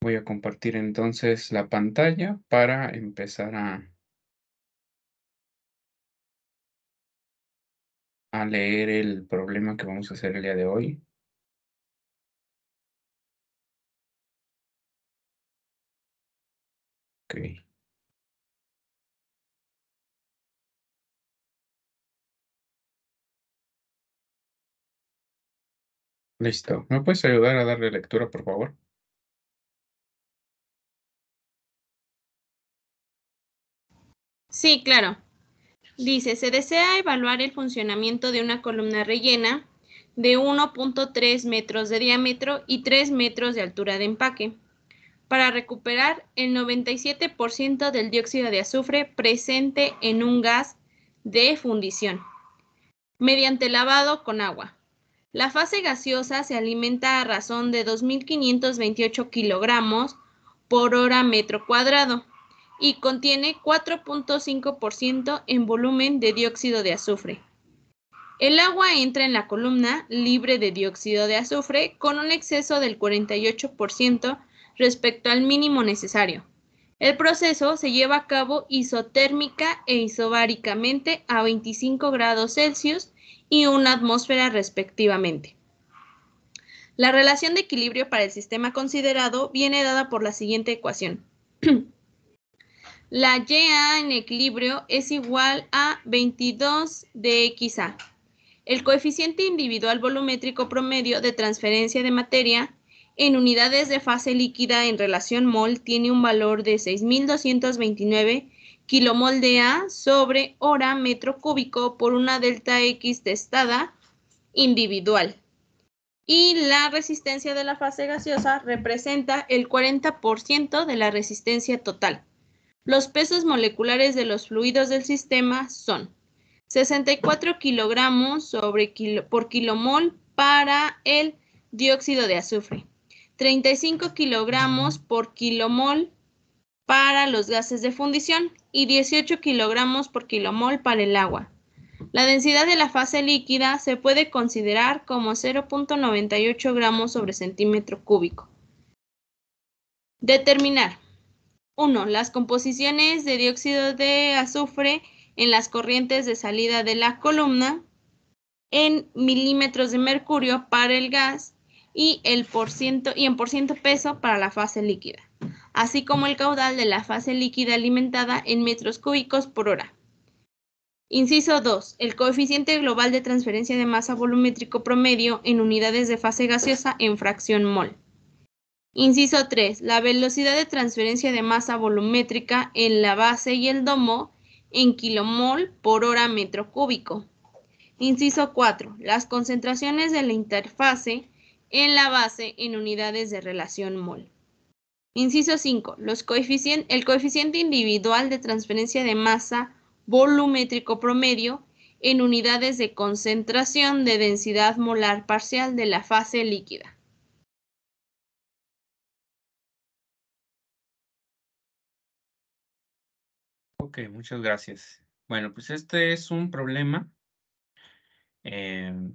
Voy a compartir entonces la pantalla para empezar a leer el problema que vamos a hacer el día de hoy. Ok, listo. ¿Me puedes ayudar a darle lectura, por favor? Sí, claro. Dice, se desea evaluar el funcionamiento de una columna rellena de 1.3 metros de diámetro y 3 metros de altura de empaque para recuperar el 97% del dióxido de azufre presente en un gas de fundición mediante lavado con agua. La fase gaseosa se alimenta a razón de 2.528 kilogramos por hora metro cuadrado y contiene 4.5% en volumen de dióxido de azufre. El agua entra en la columna libre de dióxido de azufre con un exceso del 48% respecto al mínimo necesario. El proceso se lleva a cabo isotérmica e isobáricamente a 25 grados Celsius y una atmósfera respectivamente. La relación de equilibrio para el sistema considerado viene dada por la siguiente ecuación. La YA en equilibrio es igual a 22 de XA. El coeficiente individual volumétrico promedio de transferencia de materia en unidades de fase líquida en relación mol tiene un valor de 6.229 kilomol de A sobre hora metro cúbico por una delta X testada individual. Y la resistencia de la fase gaseosa representa el 40% de la resistencia total. Los pesos moleculares de los fluidos del sistema son 64 kilogramos por kilomol para el dióxido de azufre, 35 kilogramos por kilomol para los gases de fundición y 18 kilogramos por kilomol para el agua. La densidad de la fase líquida se puede considerar como 0.98 gramos sobre centímetro cúbico. Determinar. 1. Las composiciones de dióxido de azufre en las corrientes de salida de la columna en milímetros de mercurio para el gas y en por ciento peso para la fase líquida, así como el caudal de la fase líquida alimentada en metros cúbicos por hora. Inciso 2. El coeficiente global de transferencia de masa volumétrico promedio en unidades de fase gaseosa en fracción mol. Inciso 3. La velocidad de transferencia de masa volumétrica en la base y el domo en kilomol por hora metro cúbico. Inciso 4. Las concentraciones de la interfase en la base en unidades de relación mol. Inciso 5. El coeficiente individual de transferencia de masa volumétrico promedio en unidades de concentración de densidad molar parcial de la fase líquida. Ok, muchas gracias. Bueno, pues este es un problema em,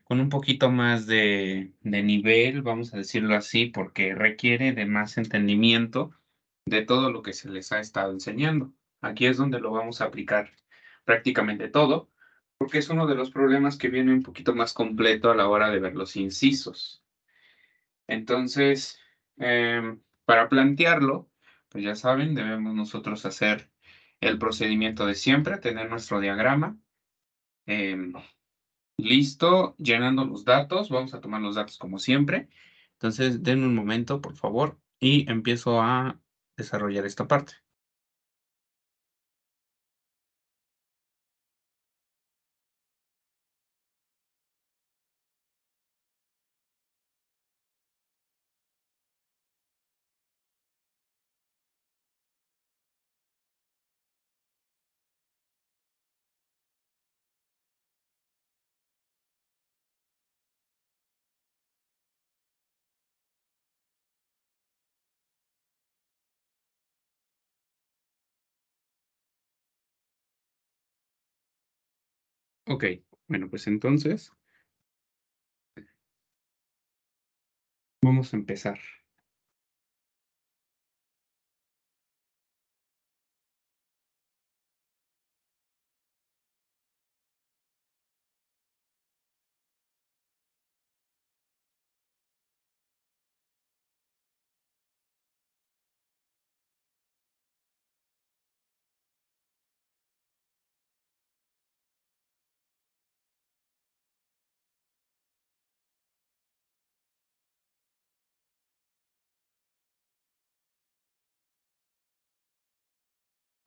con un poquito más de nivel, vamos a decirlo así, porque requiere de más entendimiento de todo lo que se les ha estado enseñando. Aquí es donde lo vamos a aplicar prácticamente todo, porque es uno de los problemas que viene un poquito más completo a la hora de ver los incisos. Entonces, para plantearlo, pues ya saben, debemos nosotros hacer el procedimiento de siempre, tener nuestro diagrama. em, Listo, llenando los datos. Vamos a tomar los datos como siempre. Entonces, denme un momento, por favor, y empiezo a desarrollar esta parte. Ok, bueno, pues entonces vamos a empezar.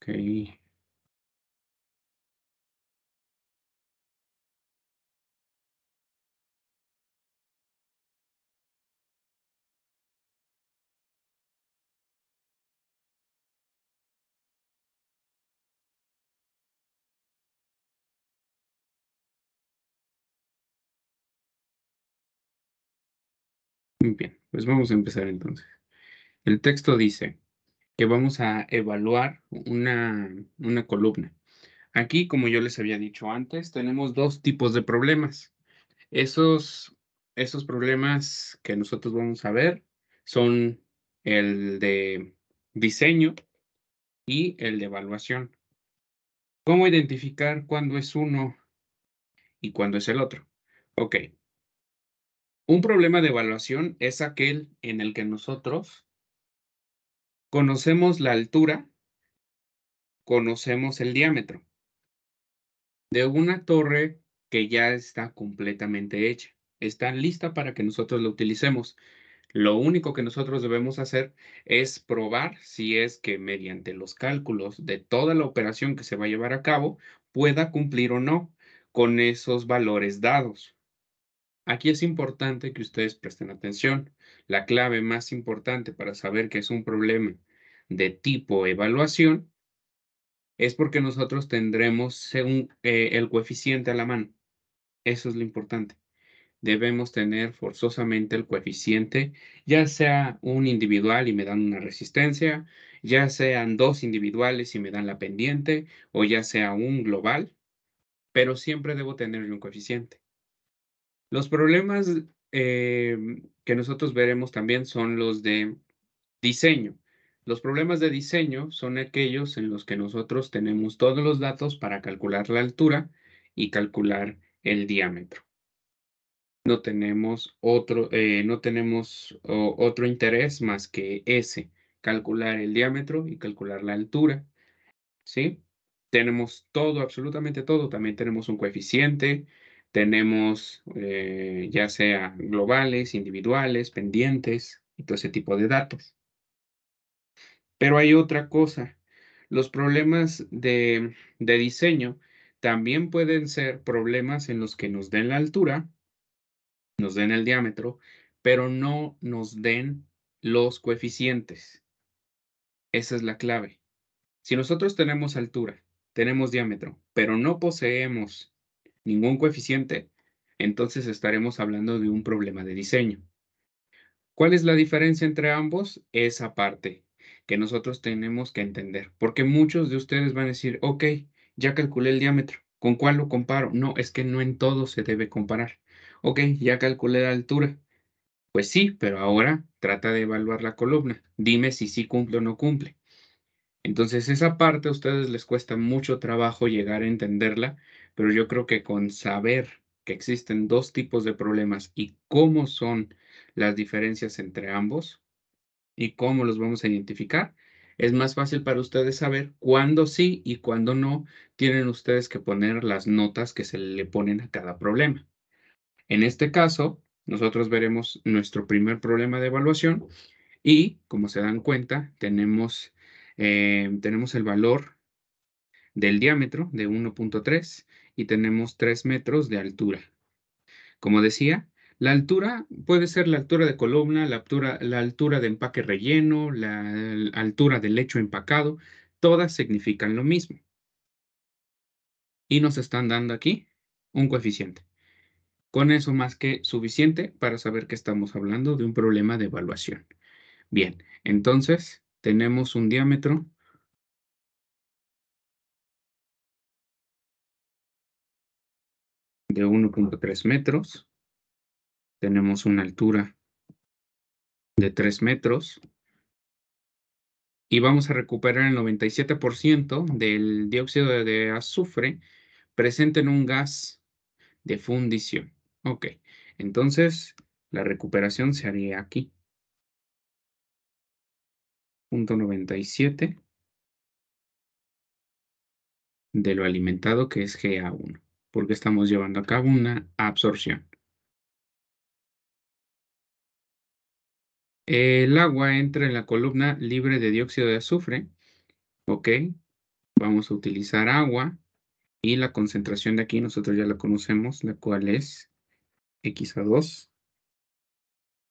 Ok. Muy bien, pues vamos a empezar entonces. El texto dice que vamos a evaluar una columna. Aquí, como yo les había dicho antes, tenemos dos tipos de problemas. Esos problemas que nosotros vamos a ver son el de diseño y el de evaluación. ¿Cómo identificar cuándo es uno y cuándo es el otro? Ok, un problema de evaluación es aquel en el que nosotros conocemos la altura, conocemos el diámetro de una torre que ya está completamente hecha. Está lista para que nosotros la utilicemos. Lo único que nosotros debemos hacer es probar si es que mediante los cálculos de toda la operación que se va a llevar a cabo pueda cumplir o no con esos valores dados. Aquí es importante que ustedes presten atención. La clave más importante para saber que es un problema de tipo evaluación es porque nosotros tendremos el coeficiente a la mano. Eso es lo importante. Debemos tener forzosamente el coeficiente, ya sea un individual y me dan una resistencia, ya sean dos individuales y me dan la pendiente, o ya sea un global, pero siempre debo tener un coeficiente. Los problemas que nosotros veremos también son los de diseño. Los problemas de diseño son aquellos en los que nosotros tenemos todos los datos para calcular la altura y calcular el diámetro. No tenemos otro interés más que ese, calcular el diámetro y calcular la altura, ¿sí? Tenemos todo, absolutamente todo. También tenemos un coeficiente, tenemos ya sea globales, individuales, pendientes y todo ese tipo de datos. Pero hay otra cosa. Los problemas de diseño también pueden ser problemas en los que nos den la altura, nos den el diámetro, pero no nos den los coeficientes. Esa es la clave. Si nosotros tenemos altura, tenemos diámetro, pero no poseemos ningún coeficiente, entonces estaremos hablando de un problema de diseño. ¿Cuál es la diferencia entre ambos? Esa parte que nosotros tenemos que entender, porque muchos de ustedes van a decir, ok, ya calculé el diámetro, ¿con cuál lo comparo? No, es que no en todo se debe comparar. Ok, ya calculé la altura. Pues sí, pero ahora trata de evaluar la columna. Dime si sí cumple o no cumple. Entonces, esa parte a ustedes les cuesta mucho trabajo llegar a entenderla, pero yo creo que con saber que existen dos tipos de problemas y cómo son las diferencias entre ambos y cómo los vamos a identificar, es más fácil para ustedes saber cuándo sí y cuándo no tienen ustedes que poner las notas que se le ponen a cada problema. En este caso, nosotros veremos nuestro primer problema de evaluación y, como se dan cuenta, tenemos el valor del diámetro de 1.3 y tenemos 3 metros de altura. Como decía, la altura puede ser la altura de columna, la altura de empaque relleno, la altura del lecho empacado, todas significan lo mismo. Y nos están dando aquí un coeficiente. Con eso más que suficiente para saber que estamos hablando de un problema de evaluación. Bien, entonces tenemos un diámetro de 1.3 metros, tenemos una altura de 3 metros y vamos a recuperar el 97% del dióxido de azufre presente en un gas de fundición. Ok, entonces la recuperación se haría aquí. 0.97 de lo alimentado que es GA1, porque estamos llevando a cabo una absorción. El agua entra en la columna libre de dióxido de azufre, ¿ok? vamos a utilizar agua y la concentración de aquí nosotros ya la conocemos, la cual es X a 2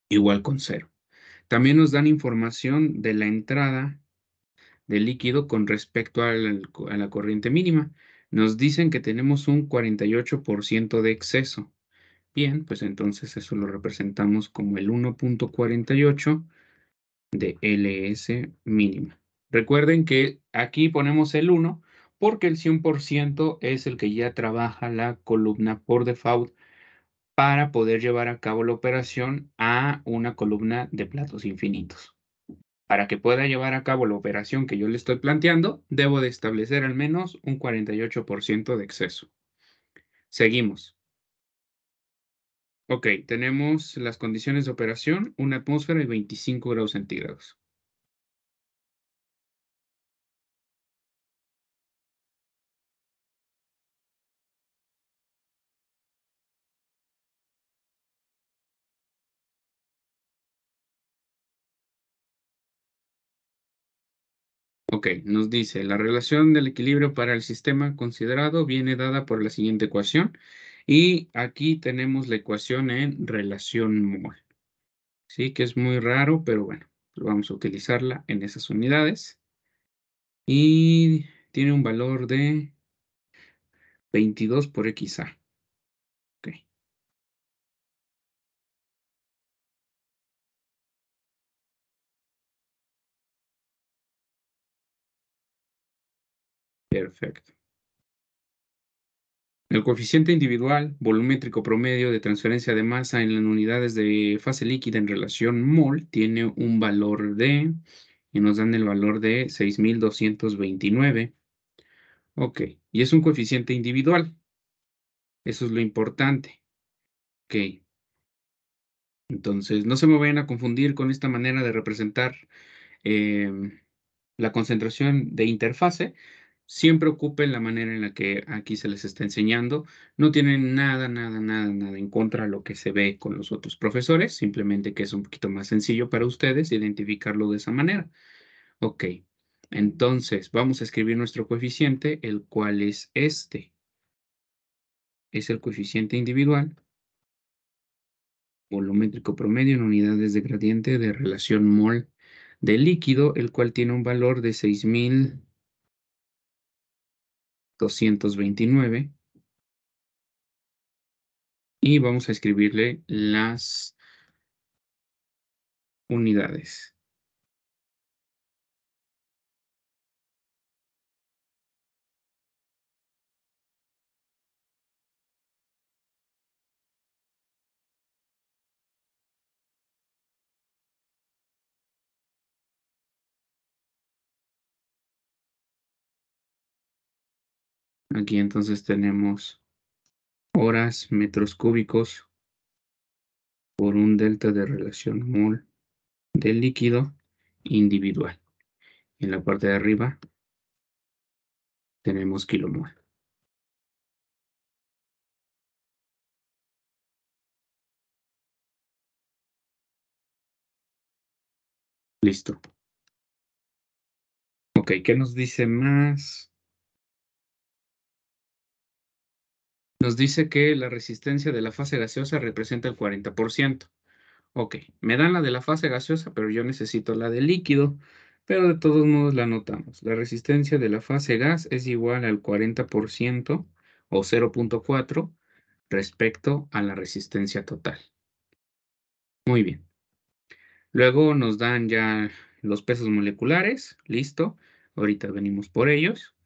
igual con 0. También nos dan información de la entrada del líquido con respecto a la corriente mínima. Nos dicen que tenemos un 48% de exceso. Bien, pues entonces eso lo representamos como el 1.48 de LS mínima. Recuerden que aquí ponemos el 1 porque el 100% es el que ya trabaja la columna por default para poder llevar a cabo la operación a una columna de platos infinitos. Para que pueda llevar a cabo la operación que yo le estoy planteando, debo de establecer al menos un 48% de exceso. Seguimos. Ok, tenemos las condiciones de operación, una atmósfera y 25 grados centígrados. Ok, nos dice, la relación del equilibrio para el sistema considerado viene dada por la siguiente ecuación. Y aquí tenemos la ecuación en relación mol. Sí, que es muy raro, pero bueno, vamos a utilizarla en esas unidades. Y tiene un valor de 22 por XA. Ok, perfecto. El coeficiente individual volumétrico promedio de transferencia de masa en las unidades de fase líquida en relación mol tiene un valor de, y nos dan el valor de 6,229. Ok, y es un coeficiente individual. Eso es lo importante. Ok, entonces no se me vayan a confundir con esta manera de representar la concentración de interfase. Siempre ocupen la manera en la que aquí se les está enseñando. No tienen nada, nada, nada, nada en contra de lo que se ve con los otros profesores, simplemente que es un poquito más sencillo para ustedes identificarlo de esa manera. Ok, entonces vamos a escribir nuestro coeficiente, el cual es este. Es el coeficiente individual volumétrico promedio en unidades de gradiente de relación mol de líquido, el cual tiene un valor de 6,229. Y vamos a escribirle las unidades. Aquí entonces tenemos horas, metros cúbicos por un delta de relación mol del líquido individual. En la parte de arriba tenemos kilomol. Listo. Ok, ¿qué nos dice más? Nos dice que la resistencia de la fase gaseosa representa el 40%. Ok, me dan la de la fase gaseosa, pero yo necesito la del líquido. Pero de todos modos la anotamos. La resistencia de la fase gas es igual al 40% o 0.4 respecto a la resistencia total. Muy bien. Luego nos dan ya los pesos moleculares. Listo. Ahorita venimos por ellos.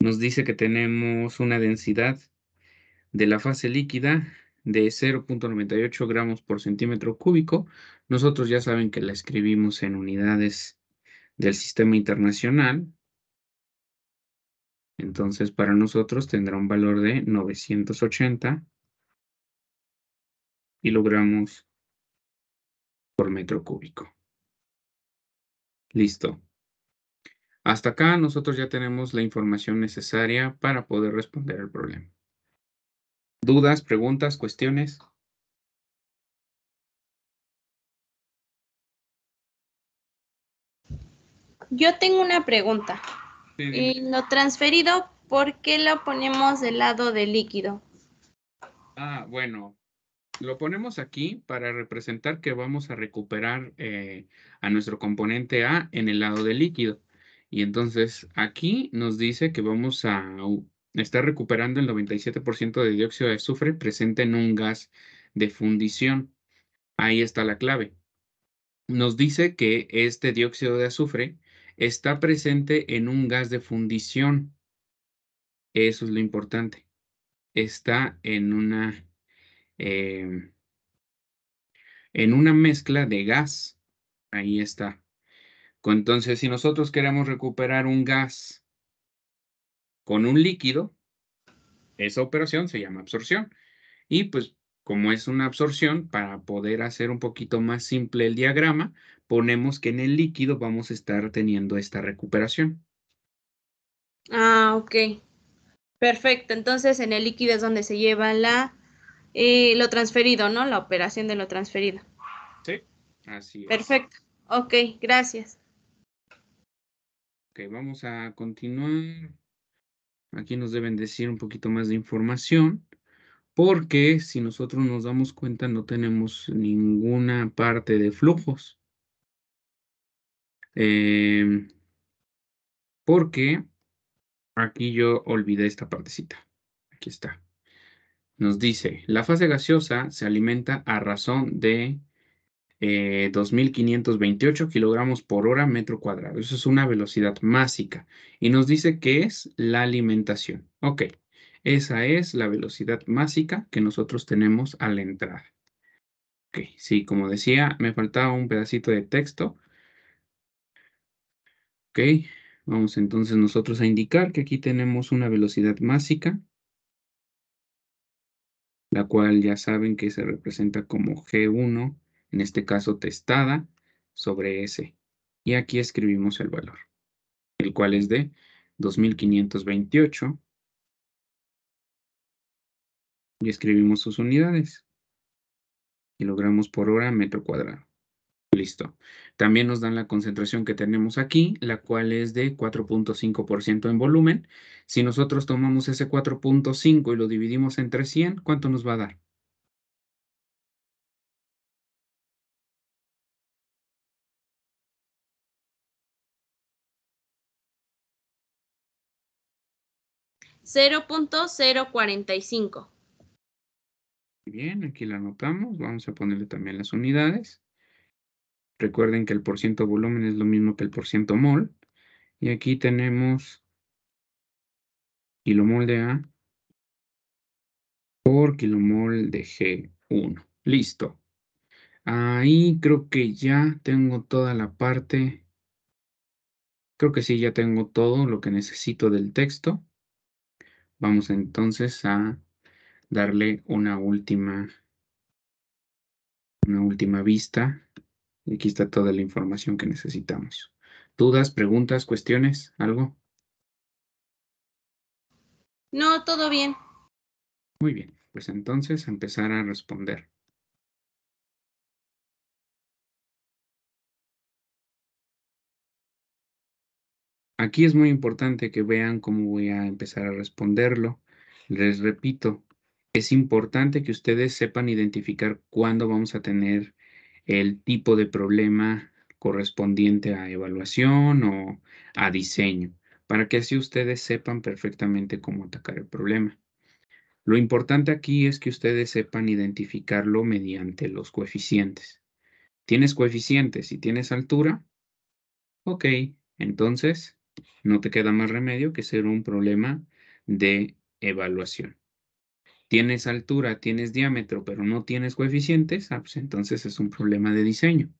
Nos dice que tenemos una densidad de la fase líquida de 0.98 gramos por centímetro cúbico. Nosotros ya saben que la escribimos en unidades del sistema internacional. Entonces, para nosotros tendrá un valor de 980 kilogramos por metro cúbico. Listo. Hasta acá nosotros ya tenemos la información necesaria para poder responder al problema. ¿Dudas, preguntas, cuestiones? Yo tengo una pregunta. Sí, dime. Lo transferido, ¿por qué lo ponemos del lado del líquido? Ah, bueno, lo ponemos aquí para representar que vamos a recuperar a nuestro componente A en el lado del líquido. Y entonces aquí nos dice que vamos a estar recuperando el 97% de dióxido de azufre presente en un gas de fundición. Ahí está la clave. Nos dice que este dióxido de azufre está presente en un gas de fundición. Eso es lo importante. Está em, en una mezcla de gas. Ahí está. Entonces, si nosotros queremos recuperar un gas con un líquido, esa operación se llama absorción. Y pues, como es una absorción, para poder hacer un poquito más simple el diagrama, ponemos que en el líquido vamos a estar teniendo esta recuperación. Ah, ok. Perfecto. Entonces, en el líquido es donde se lleva lo transferido, ¿no? La operación de lo transferido. Sí, así es. Perfecto. Ok, gracias. Ok, vamos a continuar. Aquí nos deben decir un poquito más de información, porque si nosotros nos damos cuenta, no tenemos ninguna parte de flujos. Em, porque aquí yo olvidé esta partecita. Aquí está. Nos dice, la fase gaseosa se alimenta a razón de 2.528 kilogramos por hora metro cuadrado. Eso es una velocidad másica. Y nos dice que es la alimentación. Ok, esa es la velocidad másica que nosotros tenemos a la entrada. Ok, sí, como decía, me faltaba un pedacito de texto. Ok, vamos entonces nosotros a indicar que aquí tenemos una velocidad másica, la cual ya saben que se representa como G1, en este caso testada, sobre S. Y aquí escribimos el valor, el cual es de 2.528, y escribimos sus unidades, kilogramos por hora metro cuadrado. Listo. También nos dan la concentración que tenemos aquí, la cual es de 4.5% en volumen. Si nosotros tomamos ese 4.5 y lo dividimos entre 100, ¿cuánto nos va a dar? 0.045. Bien, aquí la anotamos. Vamos a ponerle también las unidades. Recuerden que el porciento volumen es lo mismo que el porciento mol. Y aquí tenemos kilomol de A por kilomol de G1. Listo. Ahí creo que ya tengo toda la parte. Creo que sí, ya tengo todo lo que necesito del texto. Vamos entonces a darle una última vista. Y aquí está toda la información que necesitamos. ¿Dudas, preguntas, cuestiones? ¿Algo? No, todo bien. Muy bien, pues entonces empezar a responder. Aquí es muy importante que vean cómo voy a empezar a responderlo. Les repito, es importante que ustedes sepan identificar cuándo vamos a tener el tipo de problema correspondiente a evaluación o a diseño, para que así ustedes sepan perfectamente cómo atacar el problema. Lo importante aquí es que ustedes sepan identificarlo mediante los coeficientes. ¿Tienes coeficientes y tienes altura? Ok, entonces no te queda más remedio que ser un problema de evaluación. Tienes altura, tienes diámetro, pero no tienes coeficientes, pues entonces es un problema de diseño.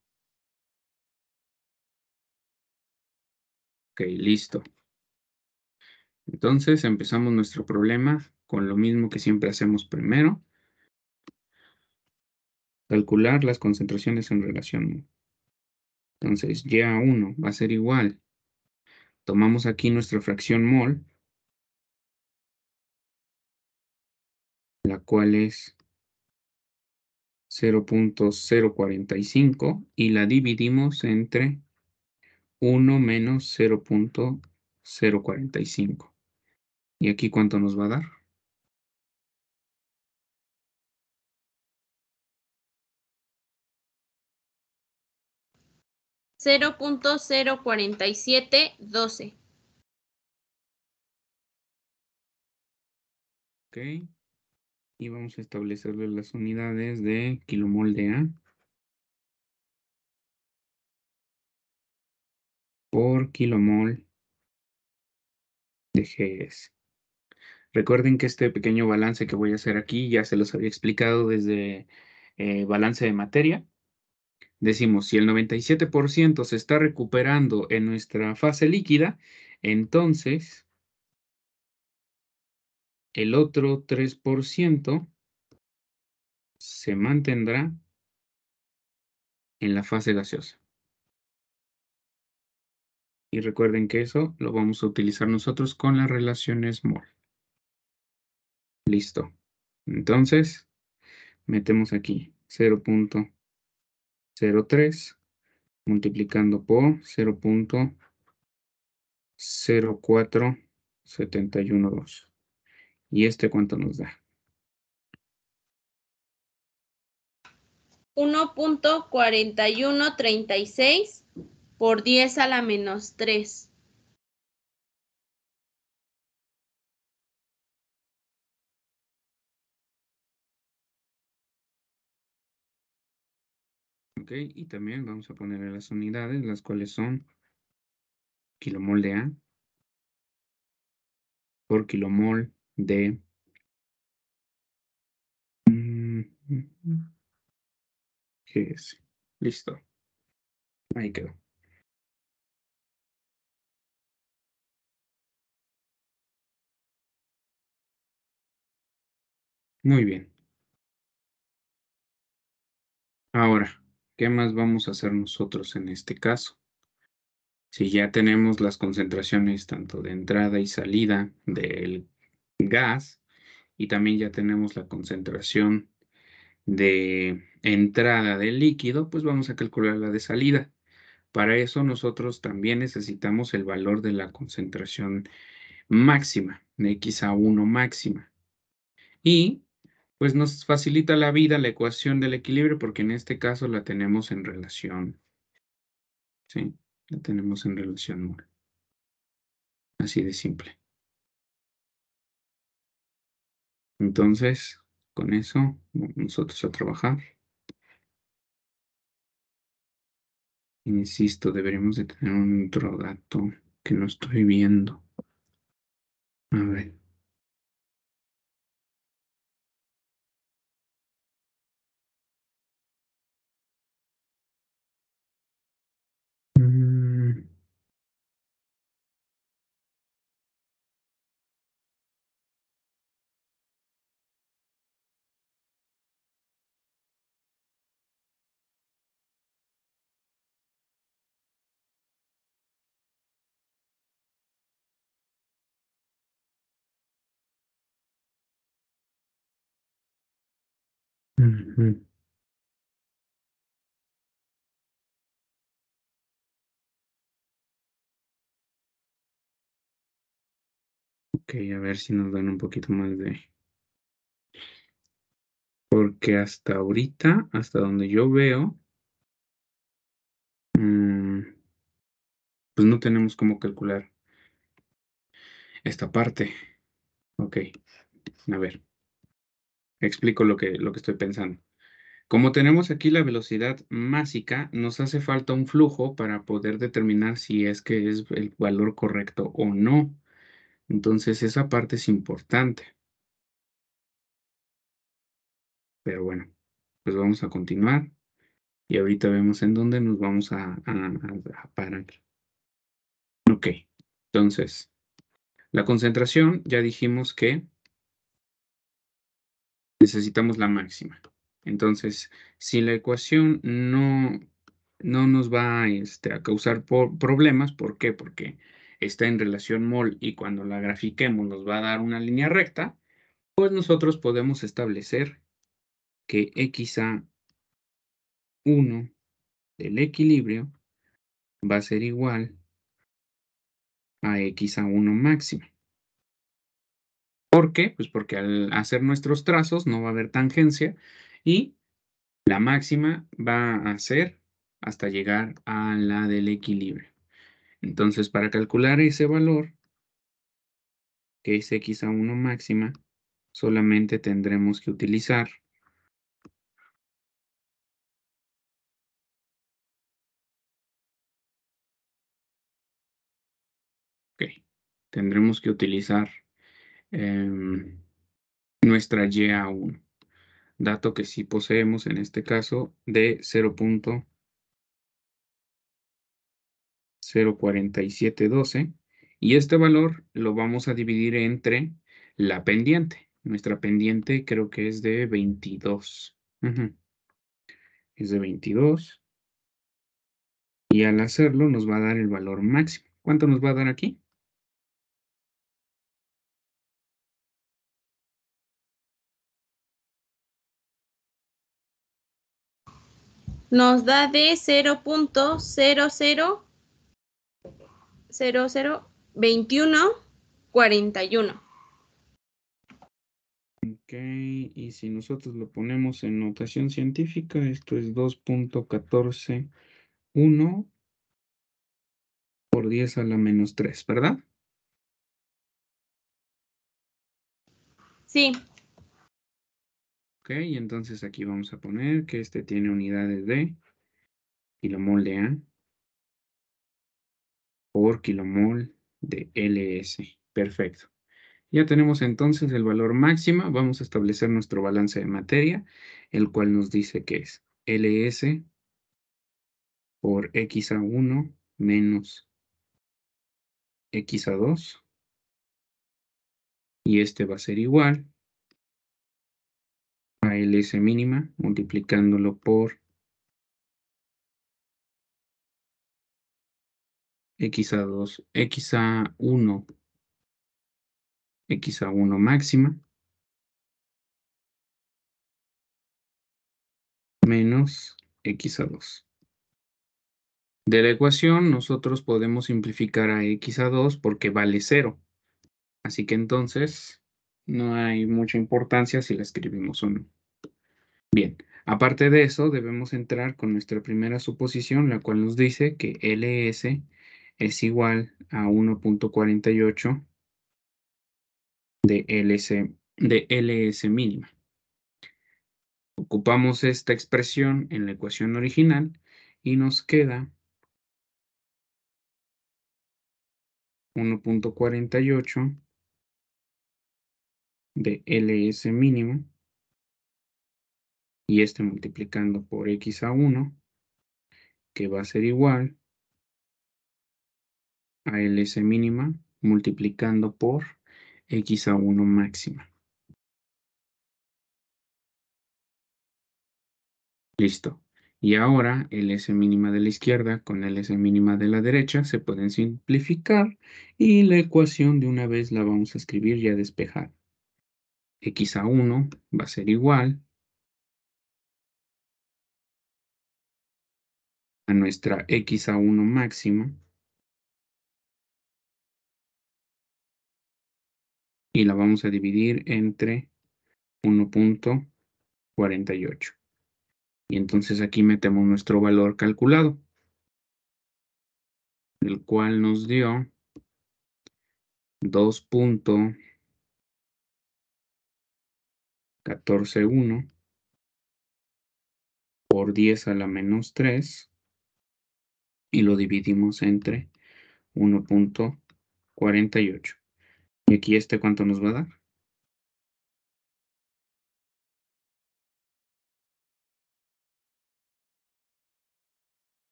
Ok, listo. Entonces empezamos nuestro problema con lo mismo que siempre hacemos primero. Calcular las concentraciones en relación. Entonces, Ya1 va a ser igual. Tomamos aquí nuestra fracción mol, la cual es 0.045 y la dividimos entre 1 menos 0.045. ¿Y aquí cuánto nos va a dar? 0.04712. Ok. Y vamos a establecerle las unidades de kilomol de A por kilomol de GS. Recuerden que este pequeño balance que voy a hacer aquí ya se los había explicado desde balance de materia. Decimos, si el 97% se está recuperando en nuestra fase líquida, entonces el otro 3% se mantendrá en la fase gaseosa. Y recuerden que eso lo vamos a utilizar nosotros con las relaciones mol. Listo. Entonces, metemos aquí 0.03 multiplicando por 0.04712. ¿Y este cuánto nos da? 1.4136 por 10 a la menos 3. Ok, y también vamos a ponerle las unidades, las cuales son kilomol de A por kilomol de GS. Listo. Ahí quedó. Muy bien. Ahora, ¿qué más vamos a hacer nosotros en este caso? Si ya tenemos las concentraciones tanto de entrada y salida del gas y también ya tenemos la concentración de entrada del líquido, pues vamos a calcular la de salida. Para eso nosotros también necesitamos el valor de la concentración máxima, de X a 1 máxima. Y pues nos facilita la vida la ecuación del equilibrio porque en este caso la tenemos en relación, ¿sí? La tenemos en relación mol. Así de simple. Entonces, con eso, nosotros a trabajar. Insisto, deberíamos de tener un otro dato que no estoy viendo. A ver. Mm, ujú. Ok, a ver si nos dan un poquito más de... Porque hasta ahorita, hasta donde yo veo, pues no tenemos cómo calcular esta parte. Ok, a ver, explico lo que estoy pensando. Como tenemos aquí la velocidad másica, nos hace falta un flujo para poder determinar si es que es el valor correcto o no. Entonces, esa parte es importante. Pero bueno, pues vamos a continuar y ahorita vemos en dónde nos vamos a parar. Ok, entonces, la concentración ya dijimos que necesitamos la máxima. Entonces, si la ecuación no nos va a causar problemas, ¿por qué? Porque está en relación mol y cuando la grafiquemos nos va a dar una línea recta, pues nosotros podemos establecer que x a 1 del equilibrio va a ser igual a x(a1) máxima. ¿Por qué? Pues porque al hacer nuestros trazos no va a haber tangencia y la máxima va a ser hasta llegar a la del equilibrio. Entonces, para calcular ese valor, que es x(a1) máxima, solamente tendremos que utilizar tendremos que utilizar nuestra y(a1), dato que sí poseemos en este caso de 0.04712, y este valor lo vamos a dividir entre la pendiente. Nuestra pendiente creo que es de 22. Es de 22. Y al hacerlo nos va a dar el valor máximo. ¿Cuánto nos va a dar aquí? Nos da de 0.00002141. Ok, y si nosotros lo ponemos en notación científica, esto es 2.141 por 10 a la menos 3, ¿verdad? Sí. Ok, entonces aquí vamos a poner que este tiene unidades de kilomol de A por kilomol de LS. Perfecto. Ya tenemos entonces el valor máximo. Vamos a establecer nuestro balance de materia, el cual nos dice que es LS por x(a1) menos x(a2). Y este va a ser igual a LS mínima multiplicándolo por x(a2), x(a1), x(a1) máxima menos x(a2). De la ecuación nosotros podemos simplificar a x(a2) porque vale 0. Así que entonces no hay mucha importancia si la escribimos o no. Bien, aparte de eso debemos entrar con nuestra primera suposición, la cual nos dice que LS es igual a 1.48 de LS mínima. Ocupamos esta expresión en la ecuación original y nos queda 1.48 de LS mínimo y este multiplicando por x(a1), que va a ser igual a LS mínima multiplicando por x(a1) máxima. Listo. Y ahora LS mínima de la izquierda con LS mínima de la derecha se pueden simplificar y la ecuación de una vez la vamos a escribir ya despejada. x(a1) va a ser igual a nuestra x(a1) máxima y la vamos a dividir entre 1.48. Y entonces aquí metemos nuestro valor calculado, el cual nos dio 2.141 por 10 a la menos 3 y lo dividimos entre 1.48. ¿Y aquí este cuánto nos va a dar?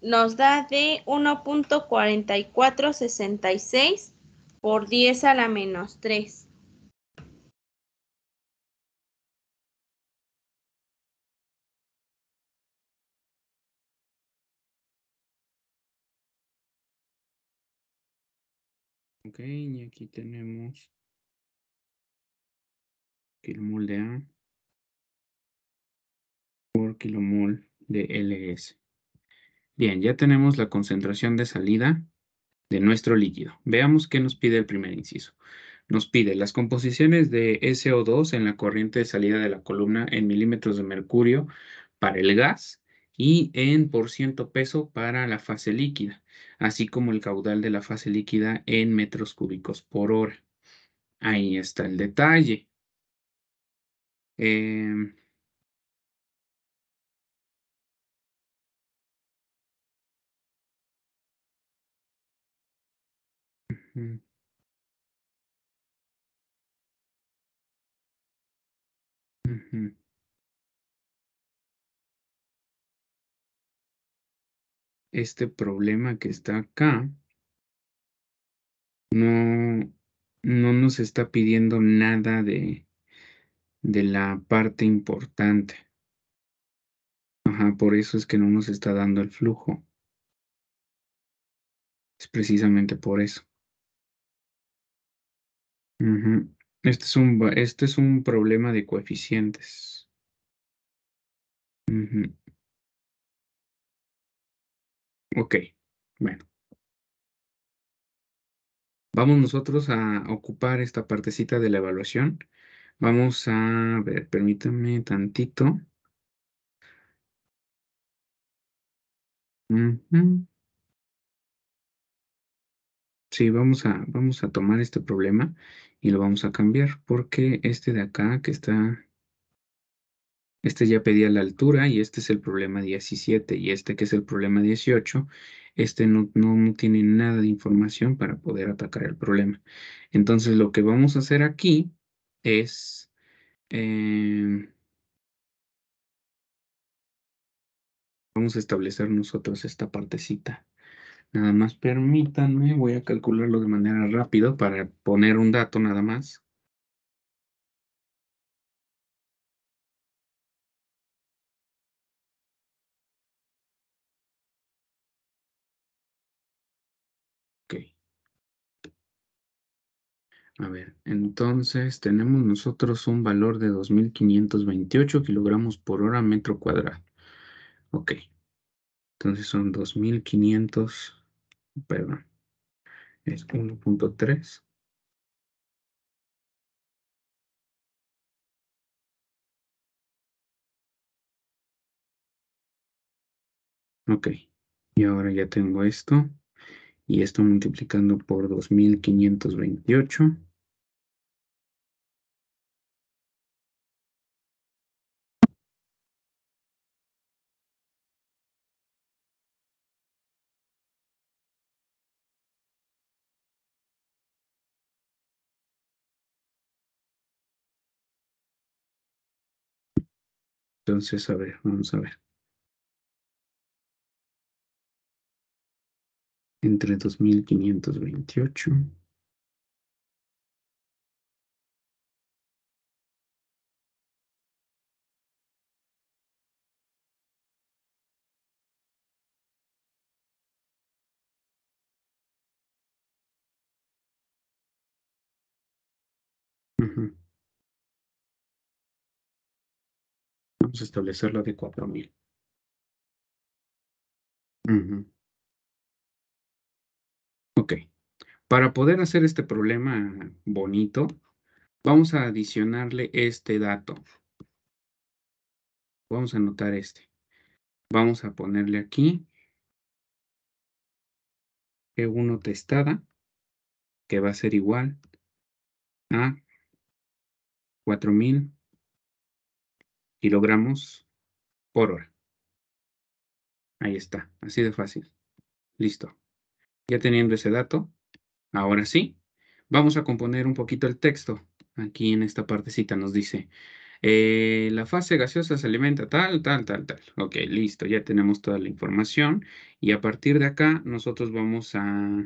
Nos da de 1.4466 por 10 a la menos 3. Ok, y aquí tenemos kilomol de A por kilomol de LS. Bien, ya tenemos la concentración de salida de nuestro líquido. Veamos qué nos pide el primer inciso. Nos pide las composiciones de SO2 en la corriente de salida de la columna en milímetros de mercurio para el gas y en por ciento peso para la fase líquida, así como el caudal de la fase líquida en metros cúbicos por hora. Ahí está el detalle. Em, ujú, ujú. Este problema que está acá no, no nos está pidiendo nada de la parte importante. Ajá, por eso es que no nos está dando el flujo. Es precisamente por eso. Ujú. Este es un problema de coeficientes. Ujú. Ok, bueno, vamos nosotros a ocupar esta partecita de la evaluación. Vamos a ver, permítame tantito. Ujú. Sí, vamos a tomar este problema y lo vamos a cambiar porque este de acá que está, este ya pedía la altura y este es el problema 17 y este que es el problema 18, este no tiene nada de información para poder atacar el problema. Entonces lo que vamos a hacer aquí es, em, vamos a establecer nosotros esta partecita. Nada más permítanme, voy a calcularlo de manera rápida para poner un dato nada más. Ok. A ver, entonces tenemos nosotros un valor de 2528 kilogramos por hora metro cuadrado. Ok, entonces son 2500, perdón, es 1.3. Ok, y ahora ya tengo esto y esto multiplicando por 2528. Entonces, a ver, vamos a ver. Entre 2528. Ujú. Vamos a establecerlo de 4000. Ujú. Ok, para poder hacer este problema bonito, vamos a adicionarle este dato. Vamos a anotar este. Vamos a ponerle aquí G1 testada, que va a ser igual a 4000 kilogramos por hora. Ahí está, así de fácil. Listo. Ya teniendo ese dato, ahora sí, vamos a componer un poquito el texto. Aquí en esta partecita nos dice, la fase gaseosa se alimenta tal, tal, tal, tal. Ok, listo, ya tenemos toda la información. Y a partir de acá, nosotros vamos a,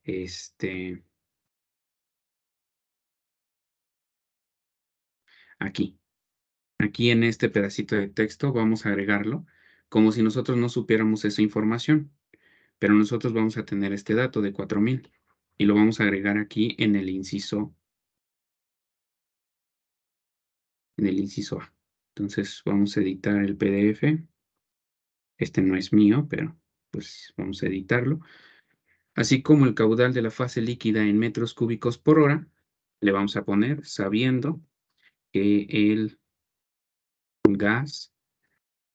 este, aquí. Aquí en este pedacito de texto vamos a agregarlo como si nosotros no supiéramos esa información, pero nosotros vamos a tener este dato de 4000 y lo vamos a agregar aquí en el inciso A. Entonces vamos a editar el PDF. Este no es mío, pero pues vamos a editarlo. Así como el caudal de la fase líquida en metros cúbicos por hora, le vamos a poner sabiendo que el gas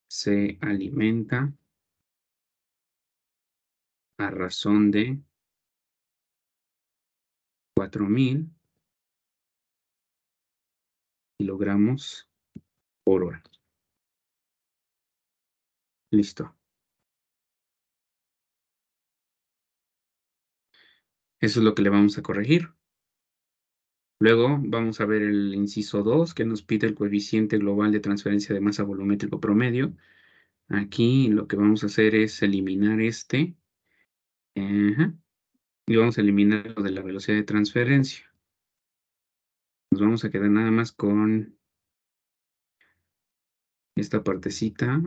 se alimenta a razón de 4.000 kilogramos por hora. Listo. Eso es lo que le vamos a corregir. Luego vamos a ver el inciso 2, que nos pide el coeficiente global de transferencia de masa volumétrico promedio. Aquí lo que vamos a hacer es eliminar este. Ajá, y vamos a eliminar lo de la velocidad de transferencia. Nos vamos a quedar nada más con esta partecita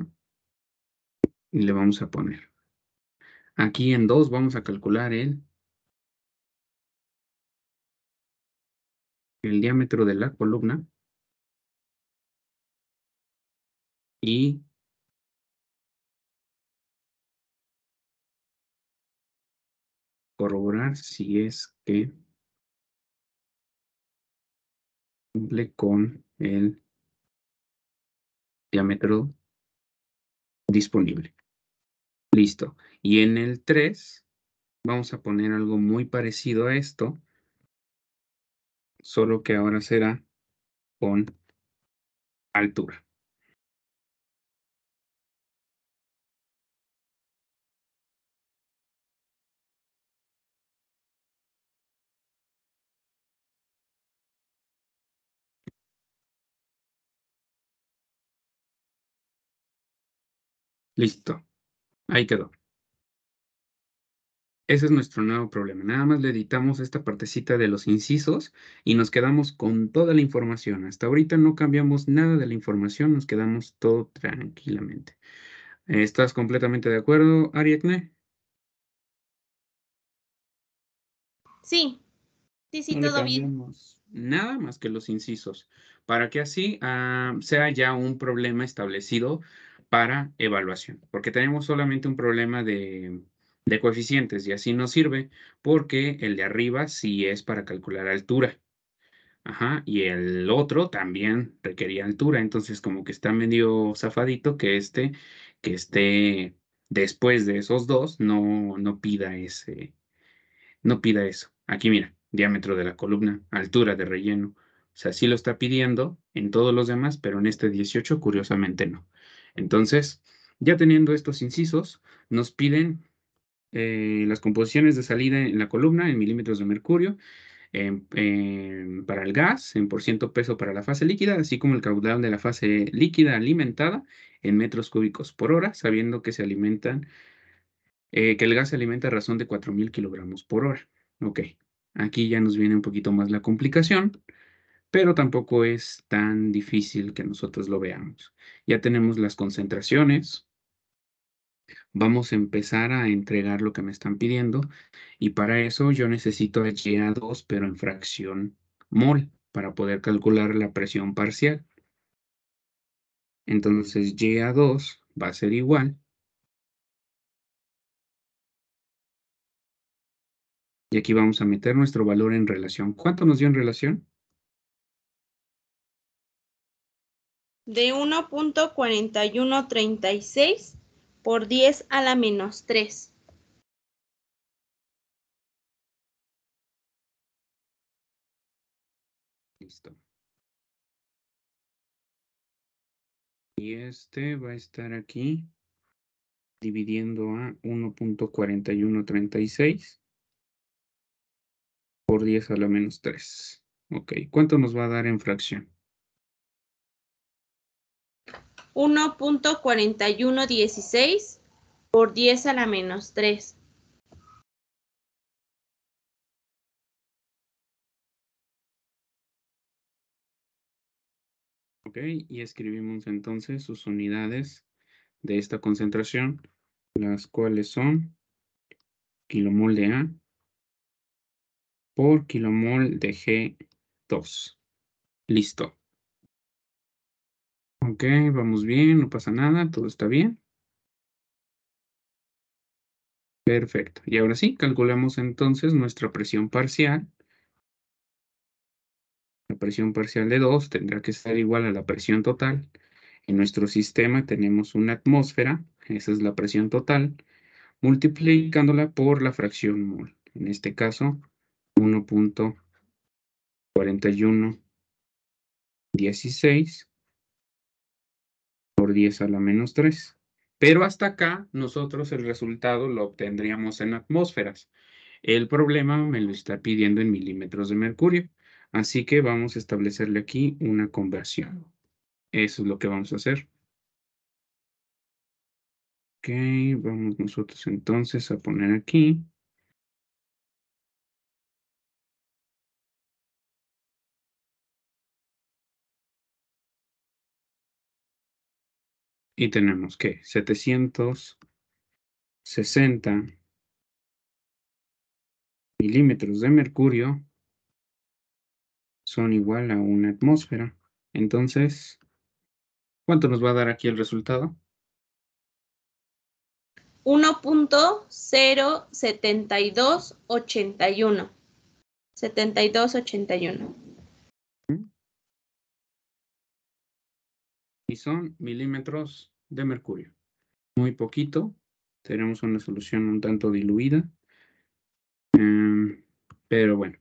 y le vamos a poner. Aquí en 2 vamos a calcular el diámetro de la columna y corroborar si es que cumple con el diámetro disponible. Listo. Y en el 3 vamos a poner algo muy parecido a esto, solo que ahora será con altura. Listo. Ahí quedó. Ese es nuestro nuevo problema. Nada más le editamos esta partecita de los incisos y nos quedamos con toda la información. Hasta ahorita no cambiamos nada de la información, nos quedamos todo tranquilamente. ¿Estás completamente de acuerdo, Ariadne? Sí, sí, No le todo bien. cambiamos nada más que los incisos, para que así sea ya un problema establecido para evaluación, porque tenemos solamente un problema de coeficientes y así nos sirve, porque el de arriba sí es para calcular altura. Ajá, y el otro también requería altura, entonces como que está medio zafadito que esté después de esos dos, no pida no pida eso. Aquí mira, diámetro de la columna, altura de relleno. O sea, sí lo está pidiendo en todos los demás, pero en este 18 curiosamente no. Entonces, ya teniendo estos incisos, nos piden las composiciones de salida en la columna en milímetros de mercurio, para el gas, en por ciento peso para la fase líquida, así como el caudal de la fase líquida alimentada en metros cúbicos por hora, sabiendo que que el gas se alimenta a razón de 4.000 kilogramos por hora. Ok, aquí ya nos viene un poquito más la complicación, pero tampoco es tan difícil que nosotros lo veamos. Ya tenemos las concentraciones. Vamos a empezar a entregar lo que me están pidiendo y para eso yo necesito el GA2, pero en fracción mol, para poder calcular la presión parcial. Entonces GA2 va a ser igual. Y aquí vamos a meter nuestro valor en relación. ¿Cuánto nos dio en relación? De 1.4136 por 10 a la menos 3. Listo. Y este va a estar aquí dividiendo a 1.4136 por 10 a la menos 3. Ok, ¿cuánto nos va a dar en fracción? 1.4116 por 10 a la menos 3. Ok, y escribimos entonces sus unidades de esta concentración, las cuales son kilomol de A por kilomol de G2. Listo. Ok, vamos bien, no pasa nada, todo está bien. Perfecto. Y ahora sí, calculamos entonces nuestra presión parcial. La presión parcial de 2 tendrá que ser igual a la presión total. En nuestro sistema tenemos una atmósfera, esa es la presión total, multiplicándola por la fracción mol. En este caso, 1.4116 por 10 a la menos 3. Pero hasta acá, nosotros el resultado lo obtendríamos en atmósferas. El problema me lo está pidiendo en milímetros de mercurio. Así que vamos a establecerle aquí una conversión. Eso es lo que vamos a hacer. Ok, vamos nosotros entonces a poner aquí. Y tenemos que 760 milímetros de mercurio son igual a una atmósfera. Entonces, ¿cuánto nos va a dar aquí el resultado? 1.07281. 7281. Y son milímetros de mercurio. Muy poquito. Tenemos una solución un tanto diluida. Pero bueno,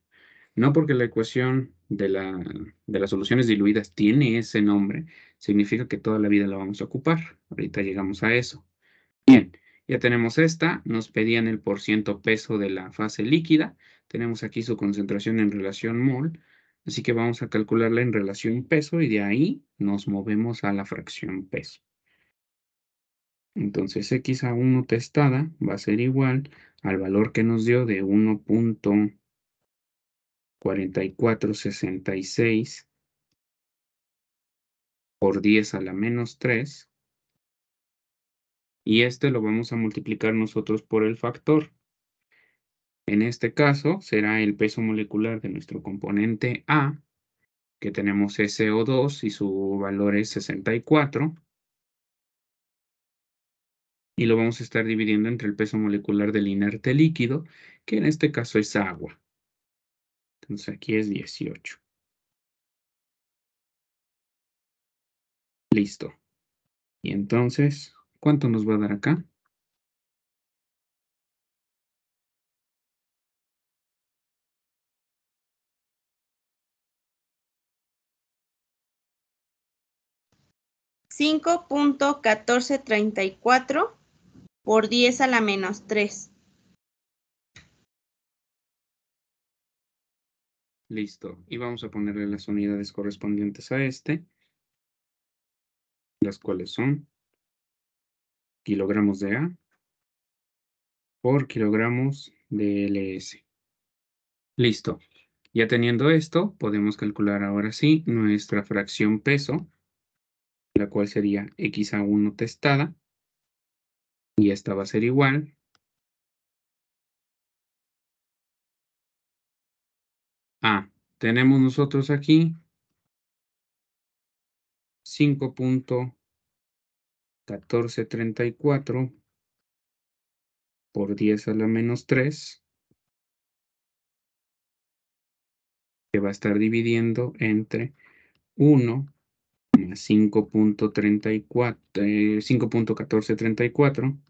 no porque la ecuación de las soluciones diluidas tiene ese nombre, significa que toda la vida la vamos a ocupar. Ahorita llegamos a eso. Bien, ya tenemos esta. Nos pedían el porciento peso de la fase líquida. Tenemos aquí su concentración en relación mol. Así que vamos a calcularla en relación peso y de ahí nos movemos a la fracción peso. Entonces X a 1 testada va a ser igual al valor que nos dio de 1.4466 por 10 a la menos 3. Y este lo vamos a multiplicar nosotros por el factor. En este caso será el peso molecular de nuestro componente A, que tenemos SO2 y su valor es 64. Y lo vamos a estar dividiendo entre el peso molecular del inerte líquido, que en este caso es agua. Entonces aquí es 18. Listo. Y entonces, ¿cuánto nos va a dar acá? $5.1434 por 10 a la menos 3. Listo. Y vamos a ponerle las unidades correspondientes a este, las cuales son kilogramos de A por kilogramos de LS. Listo. Ya teniendo esto, podemos calcular ahora sí nuestra fracción peso, la cual sería X a 1 testada. Y esta va a ser igual a, tenemos nosotros aquí 5.1434 por 10 a la menos 3, que va a estar dividiendo entre 1 más 5.1434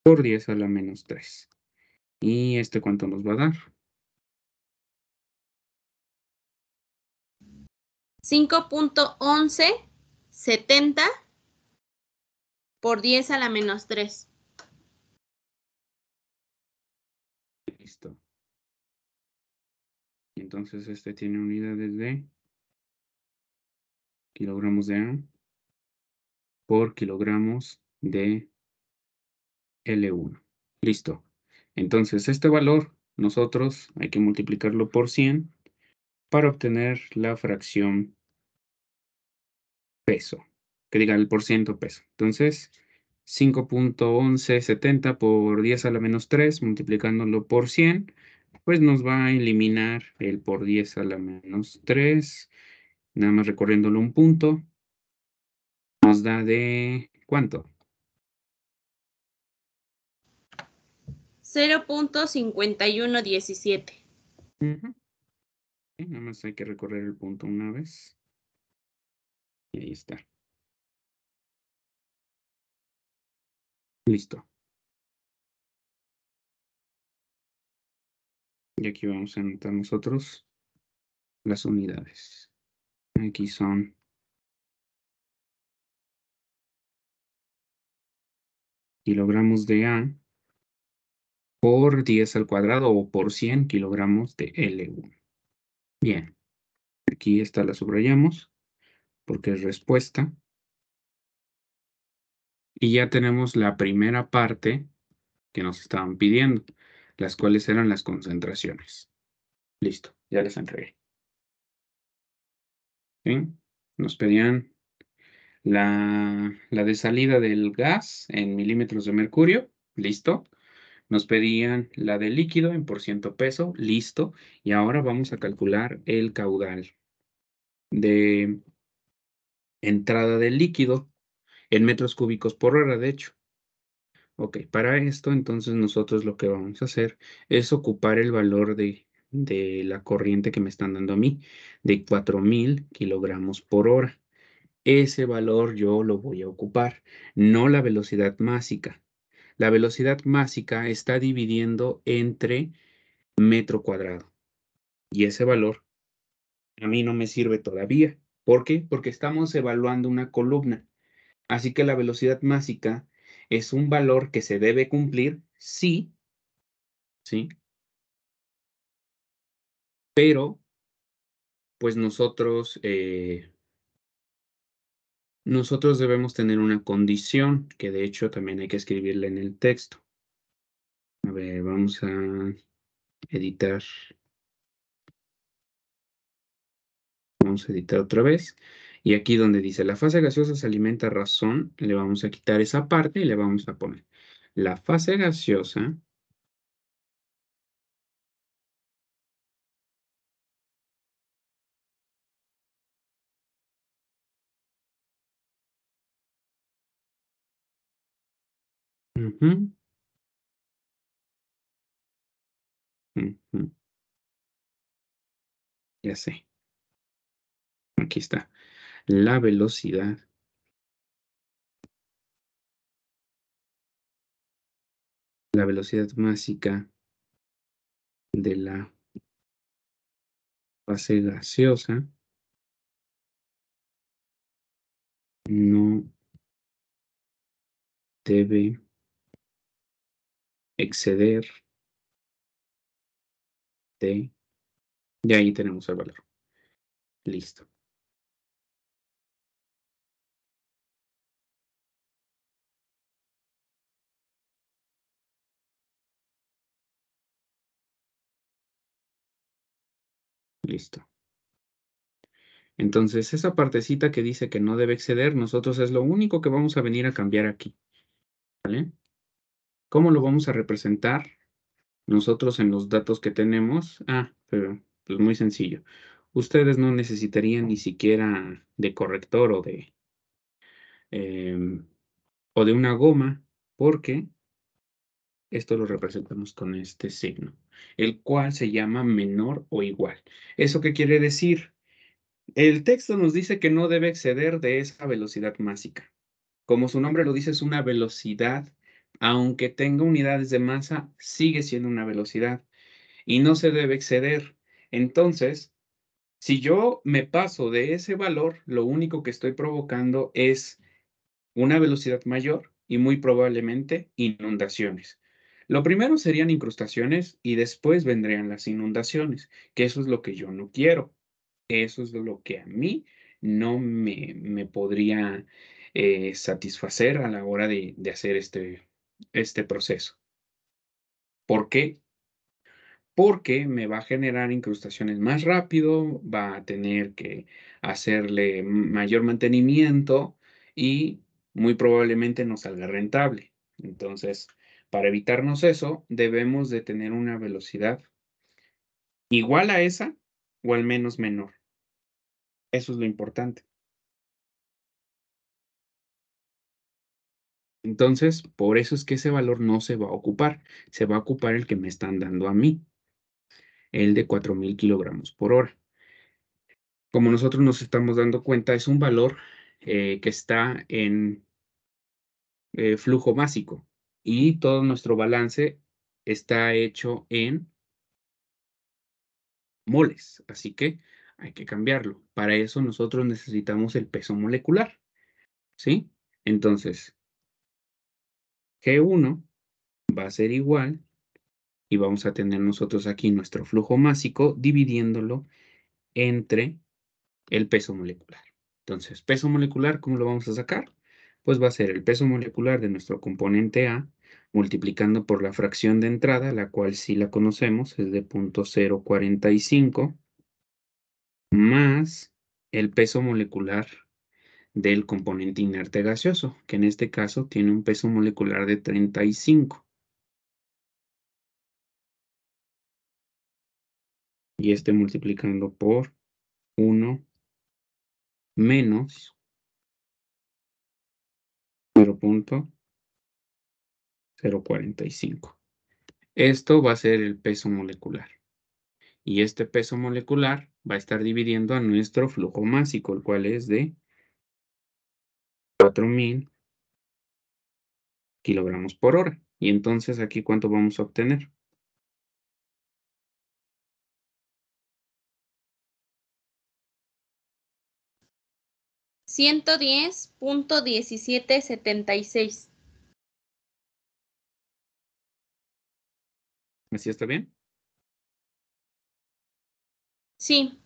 por 10 a la menos 3. ¿Y este cuánto nos va a dar? 5.1170 por 10 a la menos 3. Listo. Entonces este tiene unidades de kilogramos de A por kilogramos de L1. Listo. Entonces este valor nosotros hay que multiplicarlo por 100 para obtener la fracción peso, que diga el porciento peso. Entonces 5.1170 por 10 a la menos 3 multiplicándolo por 100, pues nos va a eliminar el por 10 a la menos 3, nada más recorriéndolo un punto, nos da de ¿cuánto? 0.5117. Sí, nada más hay que recorrer el punto una vez. Y ahí está. Listo. Y aquí vamos a anotar nosotros las unidades. Aquí son kilogramos de A por 10 al cuadrado o por 100 kilogramos de L1. Bien, aquí esta la subrayamos porque es respuesta. Y ya tenemos la primera parte que nos estaban pidiendo, las cuales eran las concentraciones. Listo, ya les entregué. ¿Sí? Nos pedían la de salida del gas en milímetros de mercurio. Listo. Nos pedían la del líquido en % peso. Listo. Y ahora vamos a calcular el caudal de entrada del líquido en metros cúbicos por hora, de hecho. Ok, para esto entonces nosotros lo que vamos a hacer es ocupar el valor de la corriente que me están dando a mí, de 4000 kilogramos por hora. Ese valor yo lo voy a ocupar, no la velocidad másica. La velocidad másica está dividiendo entre metro cuadrado. Y ese valor a mí no me sirve todavía. ¿Por qué? Porque estamos evaluando una columna. Así que la velocidad másica es un valor que se debe cumplir, sí, sí, pero pues nosotros debemos tener una condición que de hecho también hay que escribirla en el texto. A ver, vamos a editar. Vamos a editar otra vez. Y aquí donde dice la fase gaseosa se alimenta a razón, le vamos a quitar esa parte y le vamos a poner la fase gaseosa ujú, ujú, ya sé. Aquí está. La velocidad másica de la fase gaseosa no debe exceder de... Y ahí tenemos el valor. Listo. Listo. Entonces, esa partecita que dice que no debe exceder, nosotros es lo único que vamos a venir a cambiar aquí. ¿Vale? ¿Cómo lo vamos a representar? Nosotros en los datos que tenemos, pero pues muy sencillo. Ustedes no necesitarían ni siquiera de corrector o de una goma, porque esto lo representamos con este signo, el cual se llama menor o igual. ¿Eso qué quiere decir? El texto nos dice que no debe exceder de esa velocidad másica. Como su nombre lo dice, es una velocidad, aunque tenga unidades de masa, sigue siendo una velocidad y no se debe exceder. Entonces, si yo me paso de ese valor, lo único que estoy provocando es una velocidad mayor y muy probablemente inundaciones. Lo primero serían incrustaciones y después vendrían las inundaciones, que eso es lo que yo no quiero. Eso es lo que a mí no me podría satisfacer a la hora de hacer este proceso. ¿Por qué? Porque me va a generar incrustaciones más rápido, va a tener que hacerle mayor mantenimiento y muy probablemente no salga rentable. Entonces, para evitarnos eso, debemos de tener una velocidad igual a esa o al menos menor. Eso es lo importante. Entonces, por eso es que ese valor no se va a ocupar. Se va a ocupar el que me están dando a mí, el de 4,000 kilogramos por hora. Como nosotros nos estamos dando cuenta, es un valor que está en flujo básico y todo nuestro balance está hecho en moles, así que hay que cambiarlo. Para eso nosotros necesitamos el peso molecular, ¿sí? Entonces, G1 va a ser igual y vamos a tener nosotros aquí nuestro flujo másico dividiéndolo entre el peso molecular. Entonces, peso molecular, ¿cómo lo vamos a sacar? Pues va a ser el peso molecular de nuestro componente A multiplicando por la fracción de entrada, la cual sí la conocemos, es de 0.045, más el peso molecular del componente inerte gaseoso, que en este caso tiene un peso molecular de 35. Y este multiplicando por 1 menos 0.045. Esto va a ser el peso molecular. Y este peso molecular va a estar dividiendo a nuestro flujo másico, el cual es de 4,000 kilogramos por hora. Y entonces, ¿aquí cuánto vamos a obtener? $110.1776. ¿Así está bien? Sí.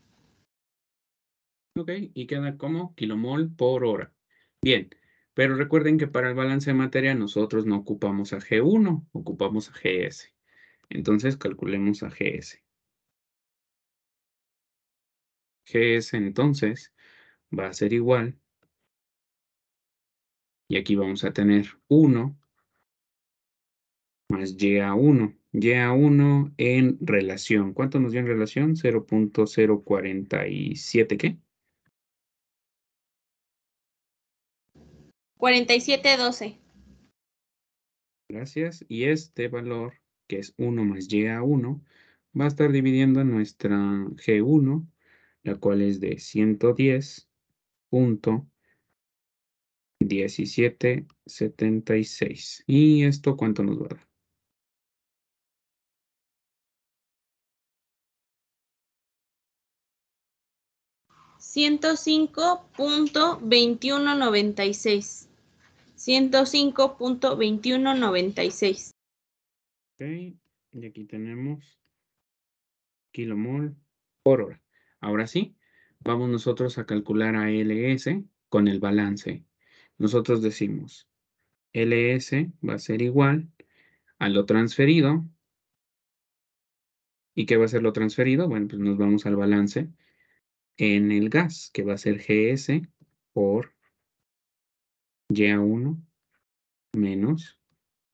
Ok, y queda como kilomol por hora. Bien, pero recuerden que para el balance de materia nosotros no ocupamos a G1, ocupamos a GS. Entonces calculemos a GS. GS entonces va a ser igual, y aquí vamos a tener 1 más YA1. YA1 en relación. ¿Cuánto nos dio en relación? 0.047, ¿qué? 4712. Gracias. Y este valor, que es 1 más YA1, va a estar dividiendo en nuestra G1, la cual es de 110.1776. ¿Y esto cuánto nos va a dar? 105.2196. 105.2196. Ok, y aquí tenemos kilomol por hora. Ahora sí, vamos nosotros a calcular a LS con el balance. Nosotros decimos, LS va a ser igual a lo transferido. ¿Y qué va a ser lo transferido? Bueno, pues nos vamos al balance en el gas, que va a ser GS por YA1 menos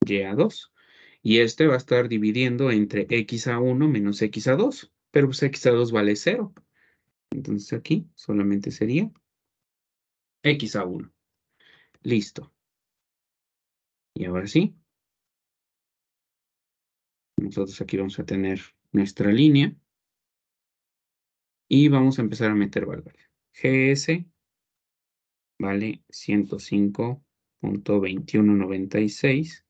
YA2. Y este va a estar dividiendo entre XA1 menos XA2. Pero pues XA2 vale 0. Entonces aquí solamente sería XA1. Listo. Y ahora sí, nosotros aquí vamos a tener nuestra línea y vamos a empezar a meter valores. GS vale 105.2196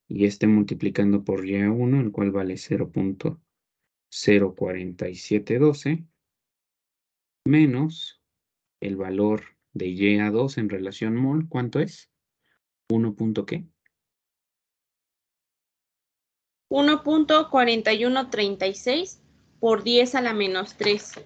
y este multiplicando por YA1, el cual vale 0.04712 menos el valor de YA2 en relación mol, ¿cuánto es? 1. ¿Qué? 1.4136 por 10 a la menos 3.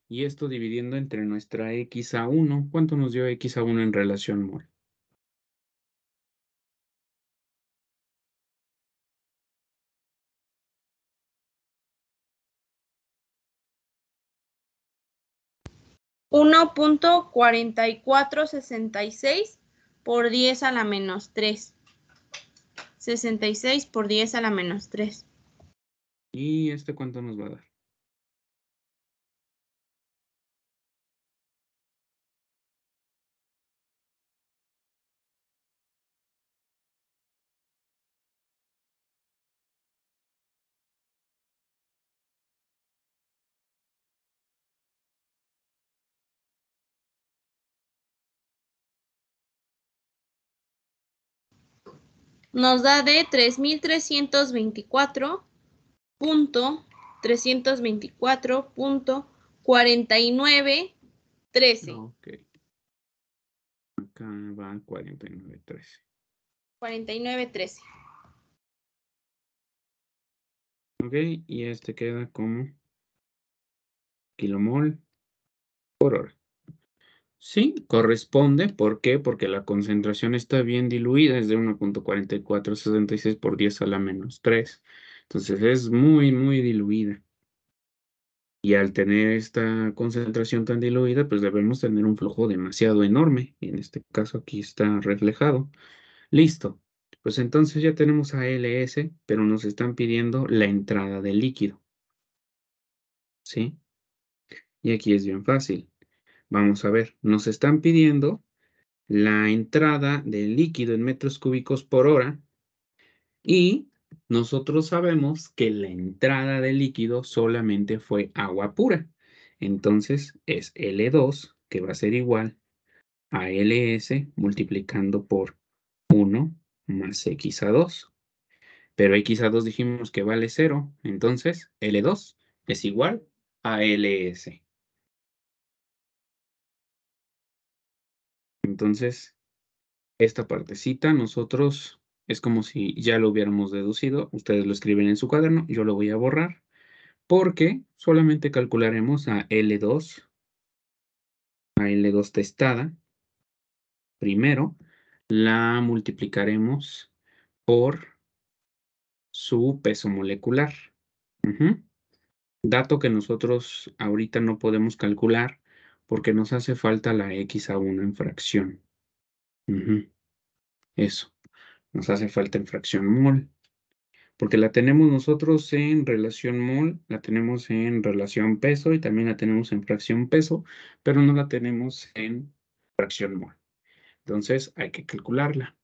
Y esto dividiendo entre nuestra XA1, ¿cuánto nos dio XA1 en relación mol? 1.4466 por 10 a la menos 3. 66 por 10 a la menos 3. ¿Y este cuánto nos va a dar? Nos da de 3.324.4913. Ok. Acá va 49.13. 49.13. Ok, y este queda como kilomol por hora. Sí, corresponde. ¿Por qué? Porque la concentración está bien diluida, es de 1.4466 por 10 a la menos 3. Entonces es muy, muy diluida. Y al tener esta concentración tan diluida, pues debemos tener un flujo demasiado enorme. Y en este caso aquí está reflejado. Listo. Pues entonces ya tenemos a LS, pero nos están pidiendo la entrada del líquido. ¿Sí? Y aquí es bien fácil. Vamos a ver, nos están pidiendo la entrada del líquido en metros cúbicos por hora y nosotros sabemos que la entrada del líquido solamente fue agua pura. Entonces es L2 que va a ser igual a LS multiplicando por 1 más X a 2. Pero X a 2 dijimos que vale 0. Entonces L2 es igual a LS. Entonces esta partecita nosotros es como si ya lo hubiéramos deducido. Ustedes lo escriben en su cuaderno, yo lo voy a borrar porque solamente calcularemos a L2 testada. Primero la multiplicaremos por su peso molecular. Dato que nosotros ahorita no podemos calcular porque nos hace falta la X a 1 en fracción. Eso, nos hace falta en fracción mol. Porque la tenemos nosotros en relación mol, la tenemos en relación peso y también la tenemos en fracción peso, pero no la tenemos en fracción mol. Entonces hay que calcularla.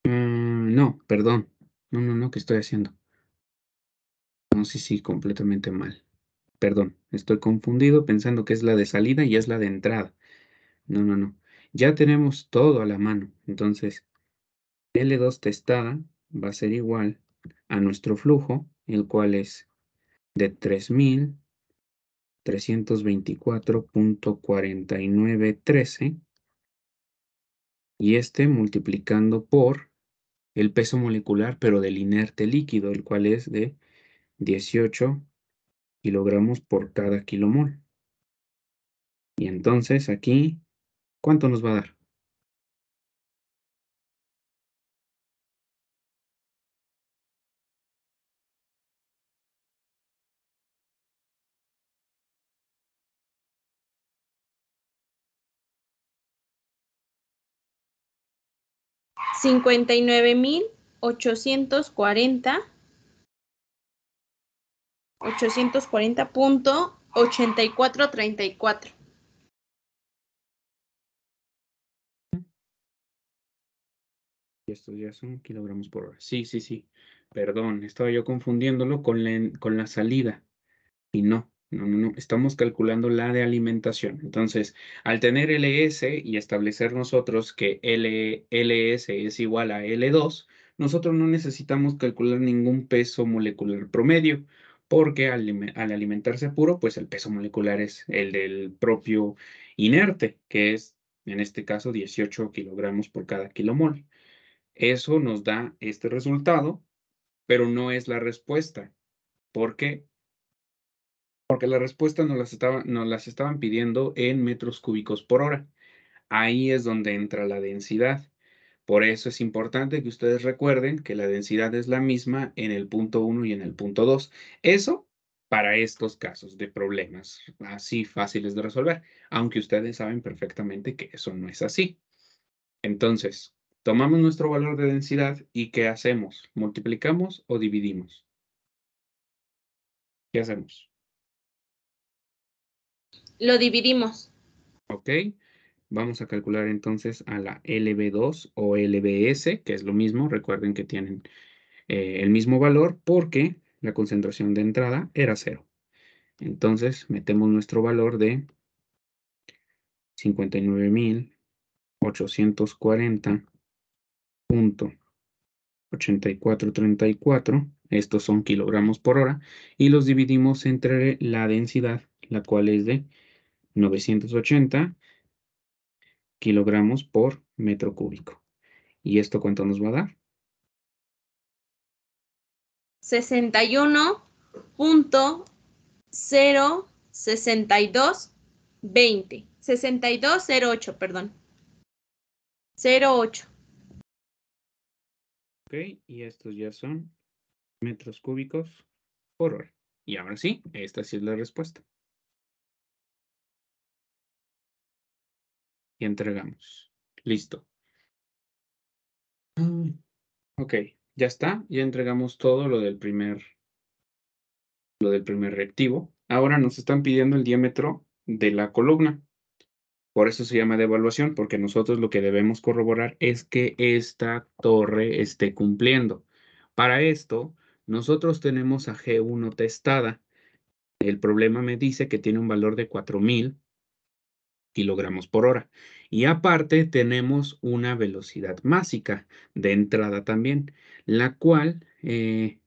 No, perdón. No, ¿qué estoy haciendo? No, sí, completamente mal. Perdón, estoy confundido pensando que es la de salida y es la de entrada. No. Ya tenemos todo a la mano. Entonces, L2 testada va a ser igual a nuestro flujo, el cual es de 3.324.4913 y este multiplicando por el peso molecular, pero del inerte líquido, el cual es de 18 kilogramos por cada kilomol. Y entonces aquí, ¿cuánto nos va a dar? 59.840.8434. Y estos ya son kilogramos por hora. Sí. Perdón, estaba yo confundiéndolo con la salida. Y no. Estamos calculando la de alimentación. Entonces, al tener LS y establecer nosotros que LS es igual a L2, nosotros no necesitamos calcular ningún peso molecular promedio, porque al alimentarse puro, pues el peso molecular es el del propio inerte, que es, en este caso, 18 kilogramos por cada kilomol. Eso nos da este resultado, pero no es la respuesta. ¿Por qué? Porque la respuesta nos las estaban pidiendo en metros cúbicos por hora. Ahí es donde entra la densidad. Por eso es importante que ustedes recuerden que la densidad es la misma en el punto 1 y en el punto 2. Eso para estos casos de problemas así fáciles de resolver, aunque ustedes saben perfectamente que eso no es así. Entonces, Tomamos nuestro valor de densidad y ¿qué hacemos? ¿Multiplicamos o dividimos? ¿Qué hacemos? Lo dividimos. ¿Ok? Vamos a calcular entonces a la LB2 o LBS, que es lo mismo. Recuerden que tienen el mismo valor porque la concentración de entrada era 0. Entonces metemos nuestro valor de 59.840.8434. Estos son kilogramos por hora. Y los dividimos entre la densidad, la cual es de 980 kilogramos por metro cúbico. ¿Y esto cuánto nos va a dar? 61.06220. 6208, perdón. 08. Ok, y estos ya son metros cúbicos por hora. Y ahora sí, esta sí es la respuesta. Y entregamos. Listo. Ok, ya está. Ya entregamos todo lo del primer reactivo. Ahora nos están pidiendo el diámetro de la columna. Por eso se llama de evaluación, porque nosotros lo que debemos corroborar es que esta torre esté cumpliendo. Para esto, nosotros tenemos a G1 testada. El problema me dice que tiene un valor de 4.000 kilogramos por hora. Y aparte tenemos una velocidad másica de entrada también, la cual, si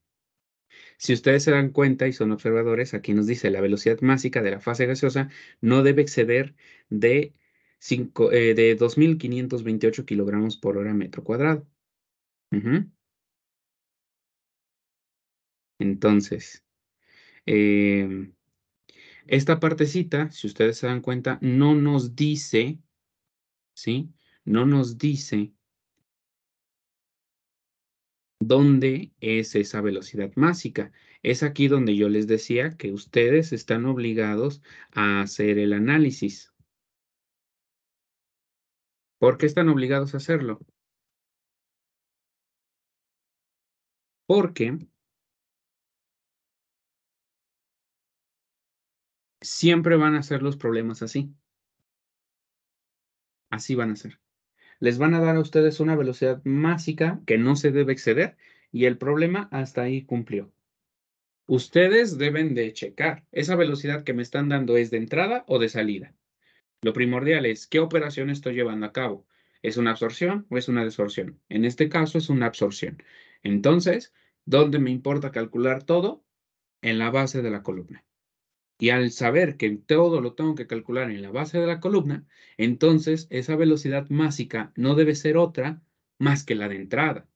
ustedes se dan cuenta y son observadores, aquí nos dice la velocidad másica de la fase gaseosa no debe exceder de, de 2.528 kilogramos por hora metro cuadrado. Entonces, esta partecita, si ustedes se dan cuenta, no nos dice, ¿sí? No nos dice dónde es esa velocidad másica. Es aquí donde yo les decía que ustedes están obligados a hacer el análisis. ¿Por qué están obligados a hacerlo? Porque siempre van a ser los problemas así. Así van a ser. Les van a dar a ustedes una velocidad másica que no se debe exceder y el problema hasta ahí cumplió. Ustedes deben de checar, ¿esa velocidad que me están dando es de entrada o de salida? Lo primordial es, ¿qué operación estoy llevando a cabo? ¿Es una absorción o es una desorción? En este caso es una absorción. Entonces, ¿dónde me importa calcular todo? En la base de la columna. Y al saber que todo lo tengo que calcular en la base de la columna, entonces esa velocidad másica no debe ser otra más que la de entrada.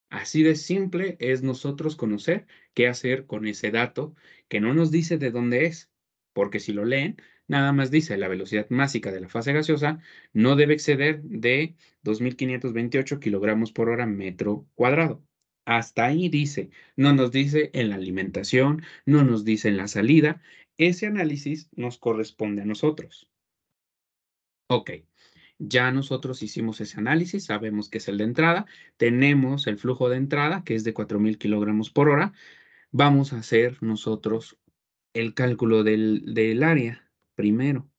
Así de simple es nosotros conocer qué hacer con ese dato que no nos dice de dónde es, porque si lo leen, nada más dice la velocidad másica de la fase gaseosa no debe exceder de 2.528 kilogramos por hora metro cuadrado. Hasta ahí dice, no nos dice en la alimentación, no nos dice en la salida. Ese análisis nos corresponde a nosotros. Ok. Ya nosotros hicimos ese análisis, sabemos que es el de entrada, tenemos el flujo de entrada que es de 4.000 kilogramos por hora. Vamos a hacer nosotros el cálculo del área primero.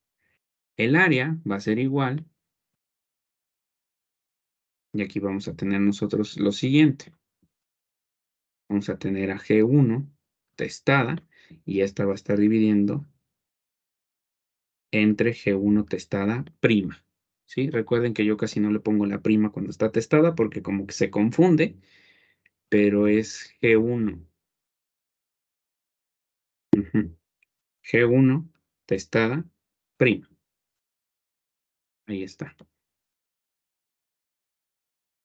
El área va a ser igual, y aquí vamos a tener nosotros lo siguiente. Vamos a tener a G1 testada, y esta va a estar dividiendo entre G1 testada prima. ¿Sí? Recuerden que yo casi no le pongo la prima cuando está testada porque como que se confunde, pero es G1. G1 testada prima. Ahí está.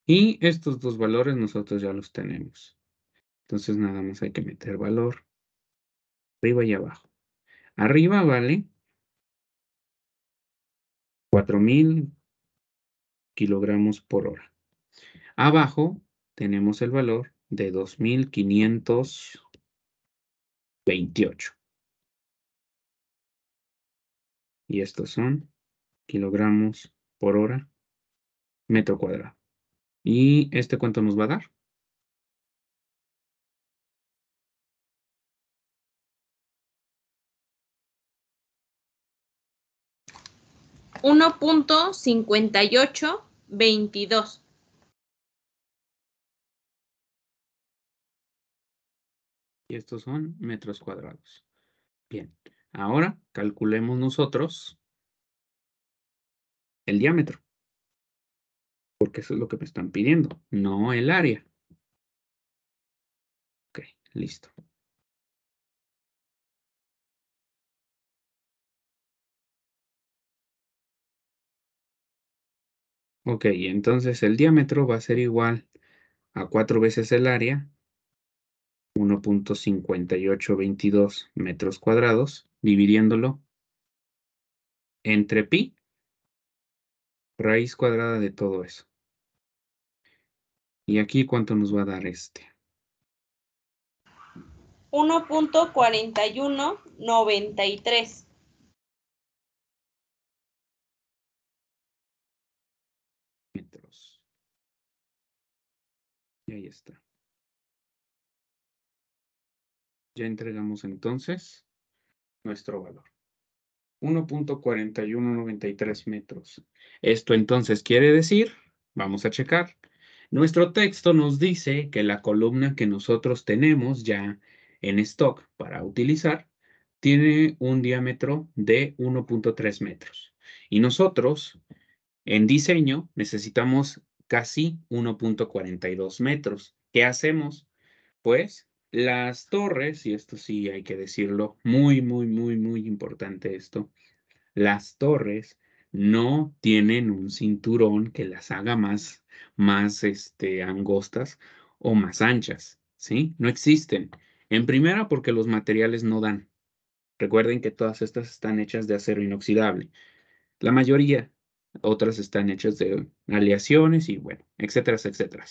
Y estos dos valores nosotros ya los tenemos. Entonces nada más hay que meter valor arriba y abajo. Arriba vale 4.000 kilogramos por hora. Abajo tenemos el valor de 2.528. Y estos son kilogramos por hora metro cuadrado. ¿Y este cuánto nos va a dar? 1.5822. Y estos son metros cuadrados. Bien, ahora calculemos nosotros el diámetro, porque eso es lo que me están pidiendo, no el área. Ok, listo. Ok, entonces el diámetro va a ser igual a 4 veces el área, 1.5822 metros cuadrados, dividiéndolo entre pi, raíz cuadrada de todo eso. ¿Y aquí cuánto nos va a dar este? 1.4193. Metros. Y ahí está. Ya entregamos entonces nuestro valor. 1.4193 metros. Esto entonces quiere decir, vamos a checar, nuestro texto nos dice que la columna que nosotros tenemos ya en stock para utilizar tiene un diámetro de 1.3 metros. Y nosotros en diseño necesitamos casi 1.42 metros. ¿Qué hacemos? Pues las torres, y esto sí hay que decirlo, muy, muy, muy, muy importante esto, las torres no tienen un cinturón que las haga más angostas o más anchas, ¿sí? No existen. En primera, porque los materiales no dan. Recuerden que todas estas están hechas de acero inoxidable. La mayoría, otras están hechas de aleaciones y bueno, etcétera, etcétera.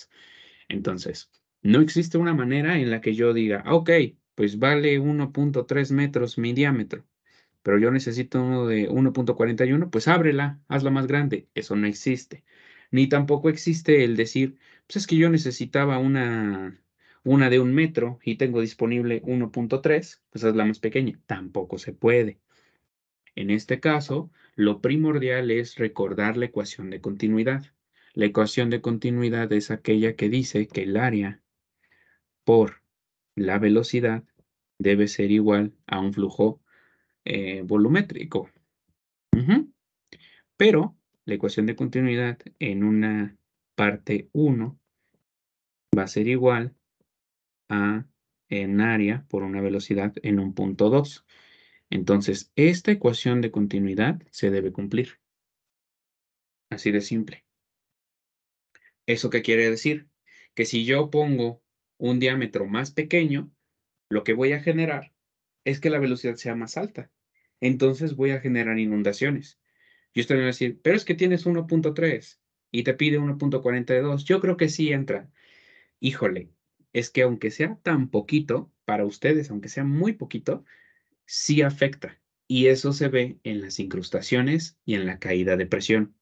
Entonces, no existe una manera en la que yo diga, ok, pues vale 1.3 metros mi diámetro, pero yo necesito uno de 1.41, pues ábrela, hazla más grande. Eso no existe. Ni tampoco existe el decir, pues es que yo necesitaba una de 1 metro y tengo disponible 1.3, pues hazla más pequeña. Tampoco se puede. En este caso, lo primordial es recordar la ecuación de continuidad. La ecuación de continuidad es aquella que dice que el área por la velocidad debe ser igual a un flujo volumétrico. Ujú. Pero la ecuación de continuidad en una parte 1 va a ser igual a en área por una velocidad en un punto 2. Entonces, esta ecuación de continuidad se debe cumplir. Así de simple. ¿Eso qué quiere decir? Que si yo pongo un diámetro más pequeño, lo que voy a generar es que la velocidad sea más alta. Entonces voy a generar inundaciones. Y usted me va a decir, pero es que tienes 1.3 y te pide 1.42. Yo creo que sí entra. Híjole, es que aunque sea tan poquito, para ustedes, aunque sea muy poquito, sí afecta. Y eso se ve en las incrustaciones y en la caída de presión,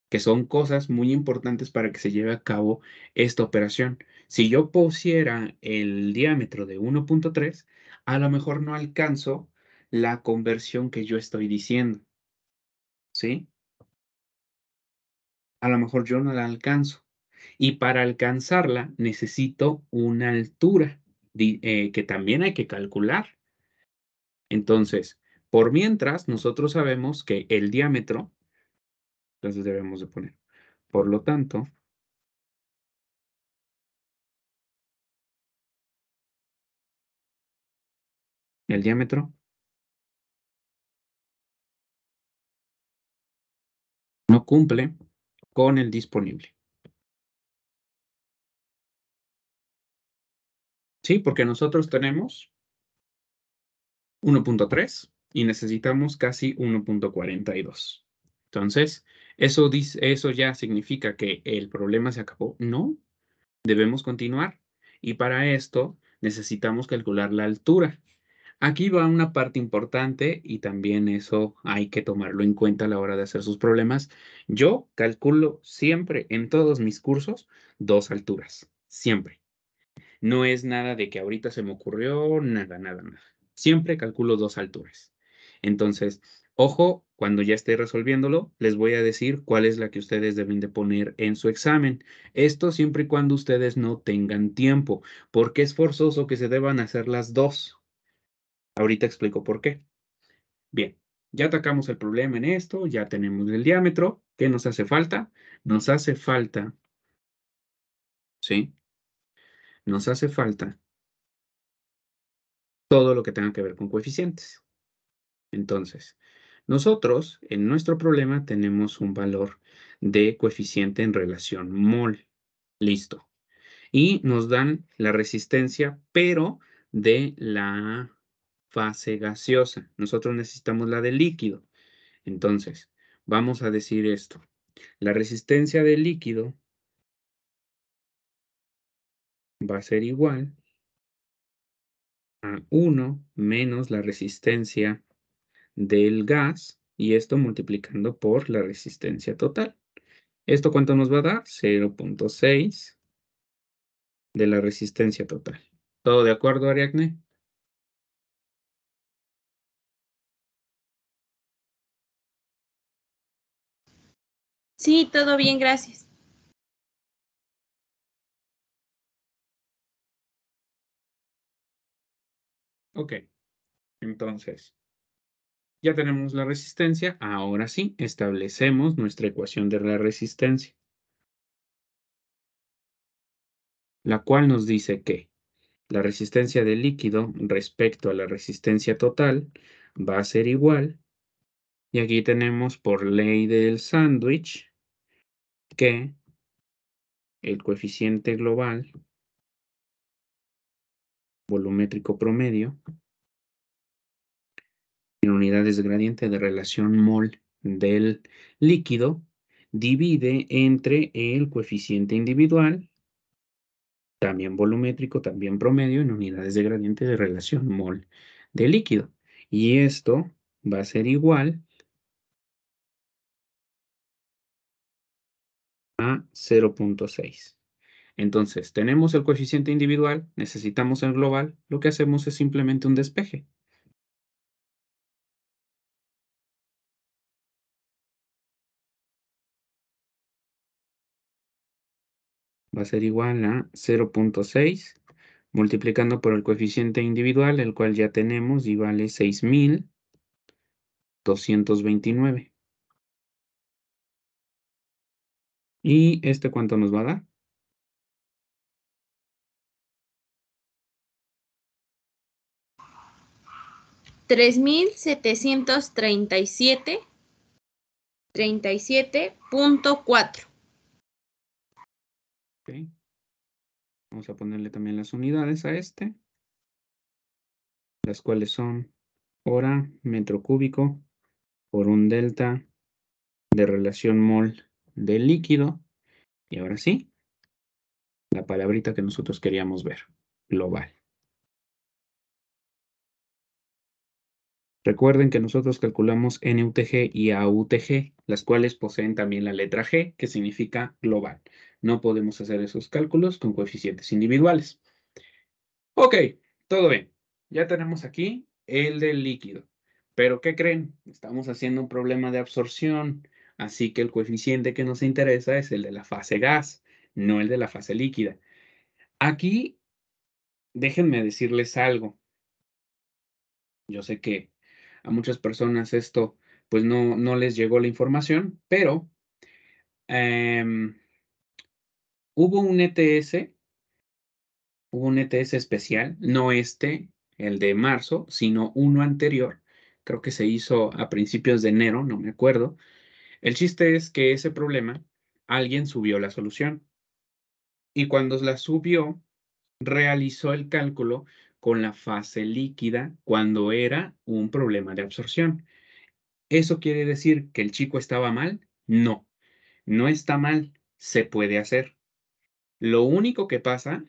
que son cosas muy importantes para que se lleve a cabo esta operación. Si yo pusiera el diámetro de 1.3, a lo mejor no alcanzo la conversión que yo estoy diciendo, ¿sí? A lo mejor yo no la alcanzo. Y para alcanzarla necesito una altura que también hay que calcular. Entonces, por mientras, nosotros sabemos que el diámetro, entonces debemos de poner, por lo tanto, el diámetro no cumple con el disponible. Sí, porque nosotros tenemos 1.3 y necesitamos casi 1.42. Entonces, eso ya significa que el problema se acabó. No, debemos continuar. Y para esto necesitamos calcular la altura. Aquí va una parte importante y también eso hay que tomarlo en cuenta a la hora de hacer sus problemas. Yo calculo siempre en todos mis cursos 2 alturas, siempre. No es nada de que ahorita se me ocurrió, nada, nada, nada. Siempre calculo 2 alturas. Entonces, ojo, cuando ya esté resolviéndolo, les voy a decir cuál es la que ustedes deben de poner en su examen. Esto siempre y cuando ustedes no tengan tiempo, porque es forzoso que se deban hacer las dos. Ahorita explico por qué. Bien, ya atacamos el problema en esto, ya tenemos el diámetro. ¿Qué nos hace falta? Nos hace falta, ¿sí? Nos hace falta todo lo que tenga que ver con coeficientes. Entonces, nosotros en nuestro problema tenemos un valor de coeficiente en relación mol. Listo. Y nos dan la resistencia, pero de la fase gaseosa. Nosotros necesitamos la del líquido. Entonces, vamos a decir esto. La resistencia del líquido va a ser igual a 1 menos la resistencia del gas, y esto multiplicando por la resistencia total. ¿Esto cuánto nos va a dar? 0.6 de la resistencia total. ¿Todo de acuerdo, Ariadne? Sí, todo bien, gracias. Ok, entonces, ya tenemos la resistencia. Ahora sí, establecemos nuestra ecuación de la resistencia, la cual nos dice que la resistencia del líquido respecto a la resistencia total va a ser igual. Y aquí tenemos por ley del sándwich que el coeficiente global volumétrico promedio en unidades de gradiente de relación mol del líquido divide entre el coeficiente individual, también volumétrico, también promedio, en unidades de gradiente de relación mol del líquido. Y esto va a ser igual a 0.6. Entonces, tenemos el coeficiente individual, necesitamos el global, lo que hacemos es simplemente un despeje. Va a ser igual a 0.6 multiplicando por el coeficiente individual, el cual ya tenemos y vale 6.229. ¿Y este cuánto nos va a dar? 3.737.4. Ok. Vamos a ponerle también las unidades a este, las cuales son hora, metro cúbico, por un delta de relación mol del líquido. Y ahora sí, la palabrita que nosotros queríamos ver, global. Recuerden que nosotros calculamos NUTG y AUTG, las cuales poseen también la letra G, que significa global. No podemos hacer esos cálculos con coeficientes individuales. Ok, todo bien. Ya tenemos aquí el del líquido. Pero ¿qué creen? Estamos haciendo un problema de absorción, así que el coeficiente que nos interesa es el de la fase gas, no el de la fase líquida. Aquí, déjenme decirles algo. Yo sé que a muchas personas esto pues no les llegó la información, pero em, hubo un ETS, hubo un ETS especial, no este, el de marzo, sino uno anterior. Creo que se hizo a principios de enero, no me acuerdo. El chiste es que ese problema, alguien subió la solución y cuando la subió, realizó el cálculo con la fase líquida cuando era un problema de absorción. ¿Eso quiere decir que el chico estaba mal? No, no está mal, se puede hacer. Lo único que pasa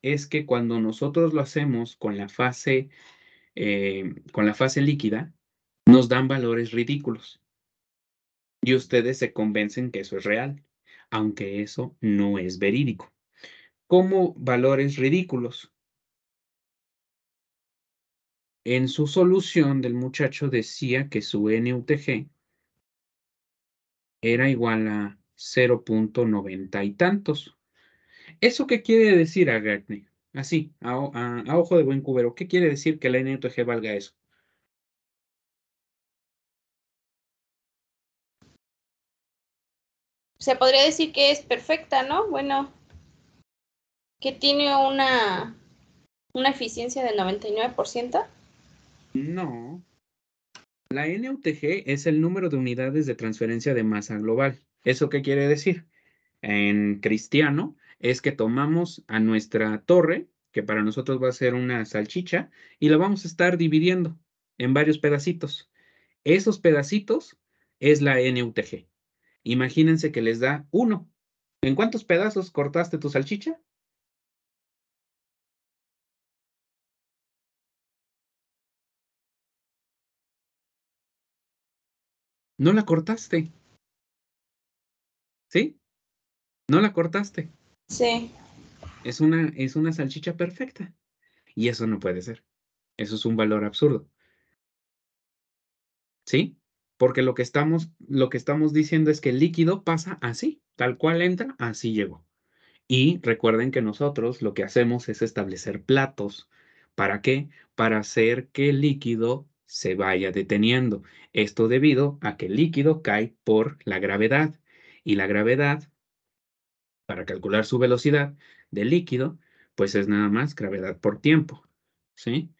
es que cuando nosotros lo hacemos con la fase con la fase líquida, nos dan valores ridículos. Y ustedes se convencen que eso es real, aunque eso no es verídico. ¿Cómo valores ridículos? En su solución del muchacho decía que su NUTG era igual a 0.90 y tantos. ¿Eso qué quiere decir, Agagne? Así, a ojo de buen cubero, ¿qué quiere decir que la NUTG valga eso? Se podría decir que es perfecta, ¿no? Bueno, que tiene una eficiencia del 99%. No. La NUTG es el número de unidades de transferencia de masa global. ¿Eso qué quiere decir? En cristiano es que tomamos a nuestra torre, que para nosotros va a ser una salchicha, y la vamos a estar dividiendo en varios pedacitos. Esos pedacitos es la NUTG. Imagínense que les da 1. ¿En cuántos pedazos cortaste tu salchicha? No la cortaste, ¿sí? No la cortaste. Sí. Es una salchicha perfecta. Y eso no puede ser. Eso es un valor absurdo, ¿sí? Porque lo que estamos diciendo es que el líquido pasa así, tal cual entra, así llegó. Y recuerden que nosotros lo que hacemos es establecer platos. ¿Para qué? Para hacer que el líquido se vaya deteniendo. Esto debido a que el líquido cae por la gravedad. Y la gravedad, para calcular su velocidad del líquido, pues es nada más gravedad por tiempo, ¿sí?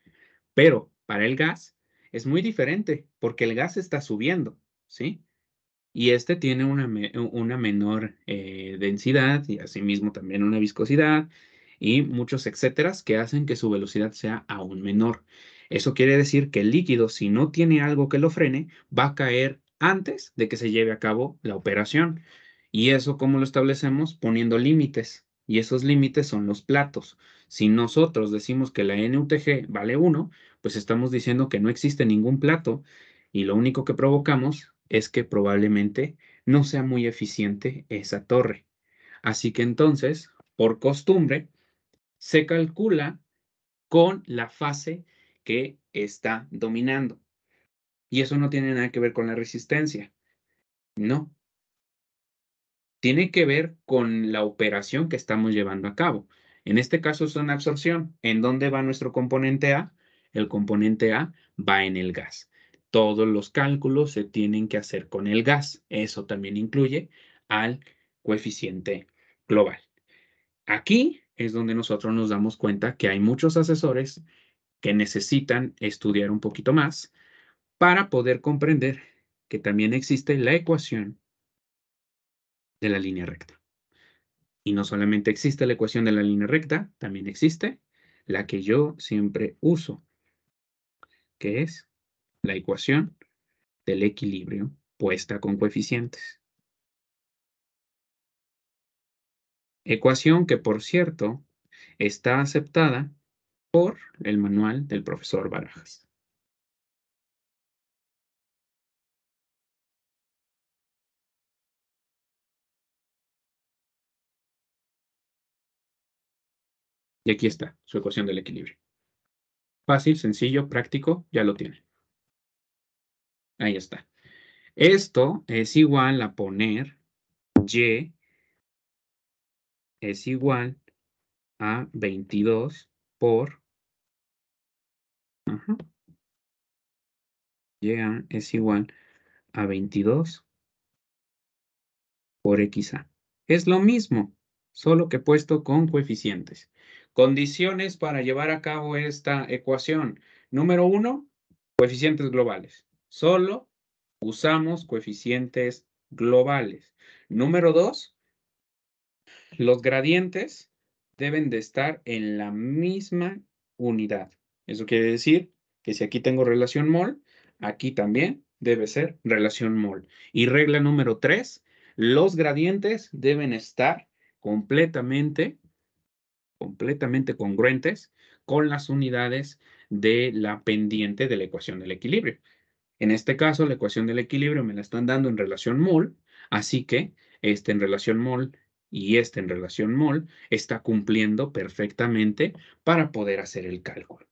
Pero para el gas es muy diferente porque el gas está subiendo, ¿sí? Y este tiene una menor densidad y asimismo también una viscosidad y muchos etcéteras que hacen que su velocidad sea aún menor. Eso quiere decir que el líquido, si no tiene algo que lo frene, va a caer antes de que se lleve a cabo la operación. ¿Y eso cómo lo establecemos? Poniendo límites. Y esos límites son los platos. Si nosotros decimos que la NUTG vale 1, pues estamos diciendo que no existe ningún plato y lo único que provocamos es que probablemente no sea muy eficiente esa torre. Así que entonces, por costumbre, se calcula con la fase que está dominando. Y eso no tiene nada que ver con la resistencia. No, tiene que ver con la operación que estamos llevando a cabo. En este caso es una absorción. ¿En dónde va nuestro componente A? El componente A va en el gas. Todos los cálculos se tienen que hacer con el gas. Eso también incluye al coeficiente global. Aquí es donde nosotros nos damos cuenta que hay muchos asesores que necesitan estudiar un poquito más para poder comprender que también existe la ecuación de la línea recta. Y no solamente existe la ecuación de la línea recta, también existe la que yo siempre uso, que es la ecuación del equilibrio puesta con coeficientes. Ecuación que, por cierto, está aceptada por el manual del profesor Barajas. Y aquí está su ecuación del equilibrio. Fácil, sencillo, práctico, ya lo tiene. Ahí está. Esto es igual a poner Y es igual a 22 por... Ajá, Y es igual a 22 por XA. Es lo mismo, solo que puesto con coeficientes. Condiciones para llevar a cabo esta ecuación. Número 1, coeficientes globales. Solo usamos coeficientes globales. Número 2, los gradientes deben de estar en la misma unidad. Eso quiere decir que si aquí tengo relación mol, aquí también debe ser relación mol. Y regla número 3, los gradientes deben estar completamente congruentes con las unidades de la pendiente de la ecuación del equilibrio. En este caso, la ecuación del equilibrio me la están dando en relación mol, así que este en relación mol y este en relación mol está cumpliendo perfectamente para poder hacer el cálculo.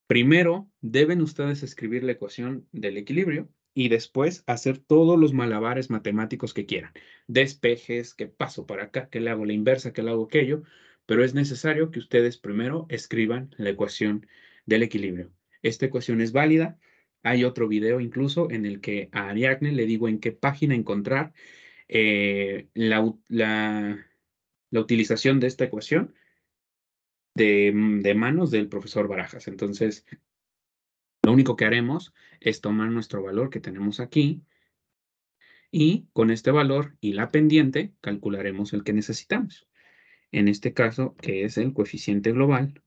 Primero, deben ustedes escribir la ecuación del equilibrio y después hacer todos los malabares matemáticos que quieran. Despejes, que paso para acá, que le hago la inversa, que le hago aquello, pero es necesario que ustedes primero escriban la ecuación del equilibrio. Esta ecuación es válida. Hay otro video incluso en el que a Ariadne le digo en qué página encontrar la utilización de esta ecuación de manos del profesor Barajas. Entonces, lo único que haremos es tomar nuestro valor que tenemos aquí y con este valor y la pendiente calcularemos el que necesitamos. En este caso, que es el coeficiente global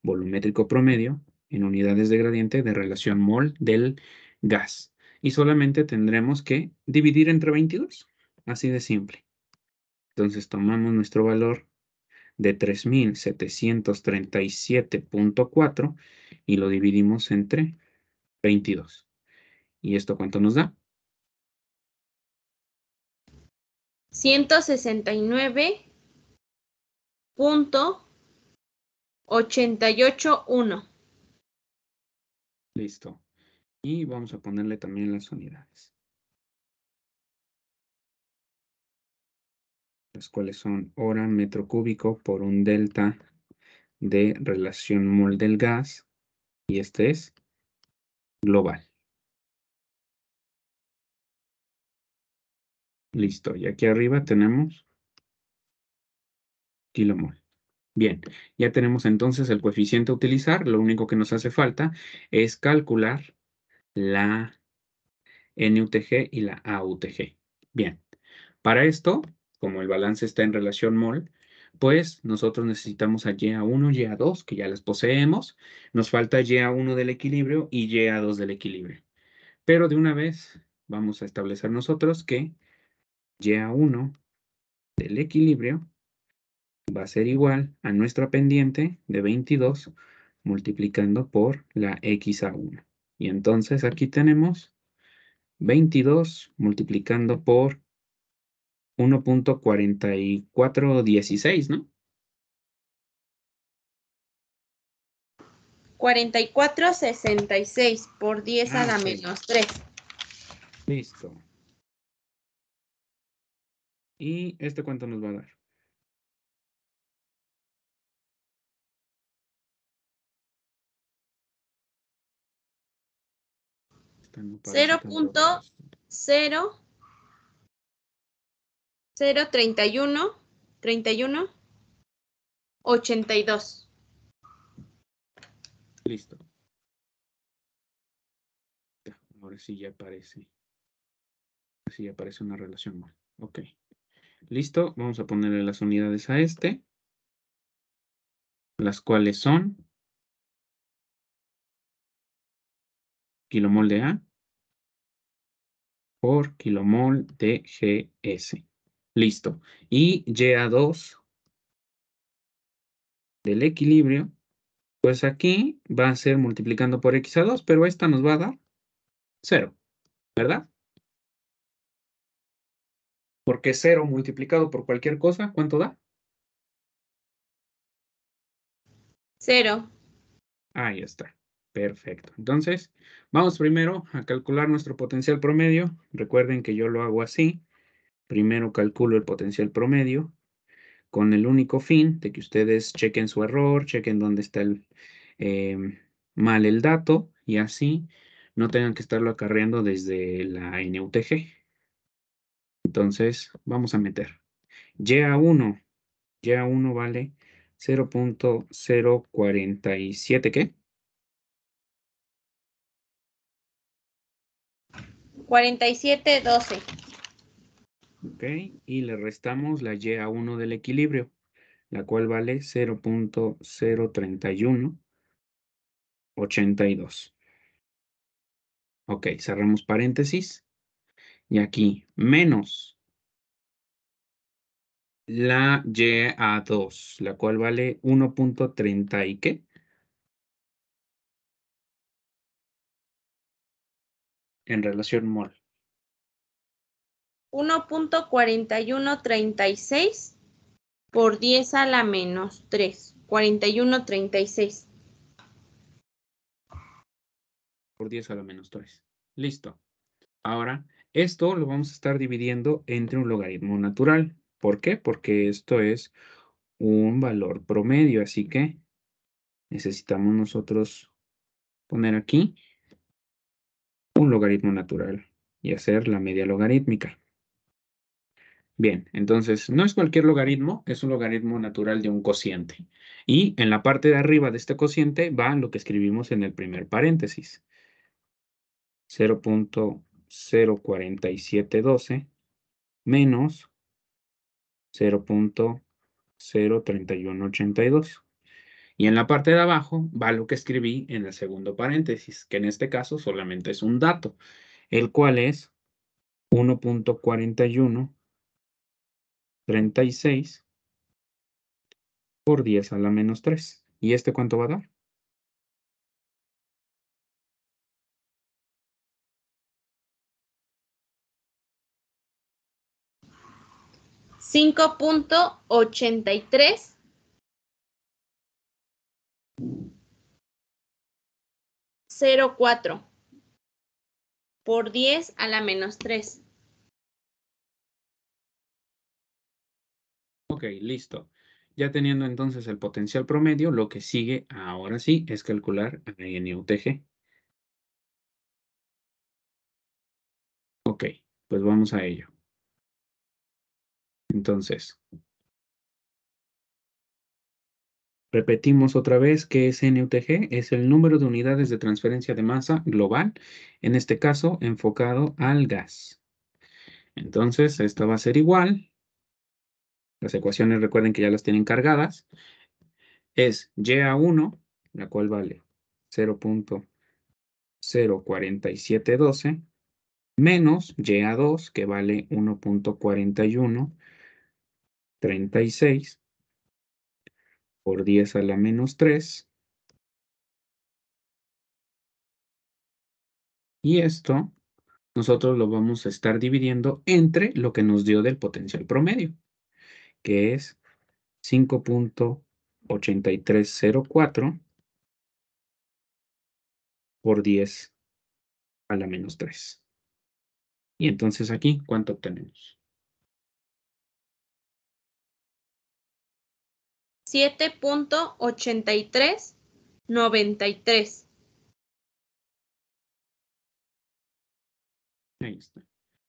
volumétrico promedio en unidades de gradiente de relación mol del gas. Y solamente tendremos que dividir entre 22. Así de simple. Entonces tomamos nuestro valor de 3737.4 y lo dividimos entre 22. ¿Y esto cuánto nos da? 169.881. Listo. Y vamos a ponerle también las unidades. Las cuales son hora metro cúbico por un delta de relación mol del gas. Y este es global. Listo. Y aquí arriba tenemos kilomol. Bien, ya tenemos entonces el coeficiente a utilizar. Lo único que nos hace falta es calcular la NUTG y la AUTG. Bien, para esto, como el balance está en relación mol, pues nosotros necesitamos a YA1, YA2, que ya las poseemos. Nos falta YA1 del equilibrio y YA2 del equilibrio. Pero de una vez vamos a establecer nosotros que YA1 del equilibrio va a ser igual a nuestra pendiente de 22 multiplicando por la XA1. Y entonces aquí tenemos 22 multiplicando por 1.4416, ¿no? 4466 por 10 a la Ok. menos 3. Listo. ¿Y este cuánto nos va a dar? Esta no parece tanto. 0.03182. Listo. Ahora sí ya aparece. Sí aparece una relación mal. Ok. Listo. Vamos a ponerle las unidades a este. Las cuales son kilomol de A por kilomol de GS. Listo. Y YA2 del equilibrio, pues aquí va a ser multiplicando por XA2, pero esta nos va a dar 0, ¿verdad? Porque 0 multiplicado por cualquier cosa, ¿cuánto da? 0. Ahí está. Perfecto. Entonces, vamos primero a calcular nuestro potencial promedio. Recuerden que yo lo hago así. Primero calculo el potencial promedio con el único fin de que ustedes chequen su error, chequen dónde está mal el dato y así no tengan que estarlo acarreando desde la NUTG. Entonces, vamos a meter YA1. YA1 vale 0.047, ¿qué? 4712. Ok, y le restamos la YA1 del equilibrio, la cual vale 0.03182. Ok, cerramos paréntesis. Y aquí, menos la YA2, la cual vale 1.30 y qué. en relación mol. 1.4136 por 10 a la menos 3. 4136. Por 10 a la menos 3. Listo. Ahora, esto lo vamos a estar dividiendo entre un logaritmo natural. ¿Por qué? Porque esto es un valor promedio, así que necesitamos nosotros poner aquí un logaritmo natural y hacer la media logarítmica. Bien, entonces no es cualquier logaritmo, es un logaritmo natural de un cociente. Y en la parte de arriba de este cociente va lo que escribimos en el primer paréntesis. 0.04712 menos 0.03182. Y en la parte de abajo va lo que escribí en el segundo paréntesis, que en este caso solamente es un dato, el cual es 1.4136 por 10 a la menos 3. ¿Y este cuánto va a dar? 5.8304 por 10 a la menos 3. Ok, listo. Ya teniendo entonces el potencial promedio, lo que sigue ahora sí es calcular a NUTG. Ok, pues vamos a ello. Entonces, repetimos otra vez que es NUTG, es el número de unidades de transferencia de masa global, en este caso enfocado al gas. Entonces, esto va a ser igual. Las ecuaciones recuerden que ya las tienen cargadas. Es YA1, la cual vale 0.04712, menos YA2, que vale 1.4136 por 10 a la menos 3. Y esto nosotros lo vamos a estar dividiendo entre lo que nos dio del potencial promedio, que es 5.8304 por 10 a la menos 3. Y entonces aquí, ¿cuánto obtenemos? 7.8393. Ahí está.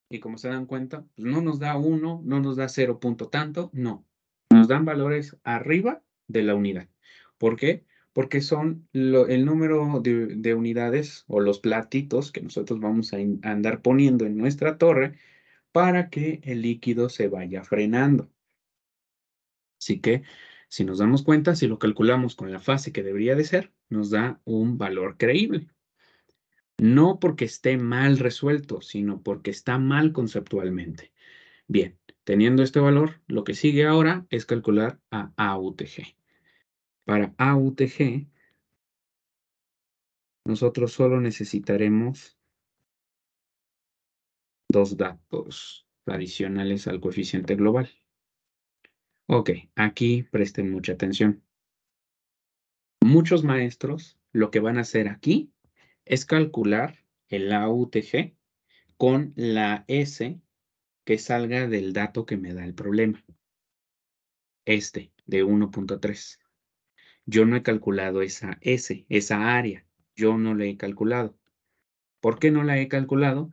Y como se dan cuenta, pues no nos da 1, no nos da 0 punto tanto, no. Nos dan valores arriba de la unidad. ¿Por qué? Porque son el número de unidades o los platitos que nosotros vamos a andar poniendo en nuestra torre para que el líquido se vaya frenando. Así que, si nos damos cuenta, si lo calculamos con la fase que debería de ser, nos da un valor creíble. No porque esté mal resuelto, sino porque está mal conceptualmente. Bien, teniendo este valor, lo que sigue ahora es calcular a AUTG. Para AUTG, nosotros solo necesitaremos dos datos adicionales al coeficiente global. Ok, aquí presten mucha atención. Muchos maestros lo que van a hacer aquí es calcular el AUTG con la S que salga del dato que me da el problema. Este, de 1.3. Yo no he calculado esa S, esa área. Yo no la he calculado. ¿Por qué no la he calculado?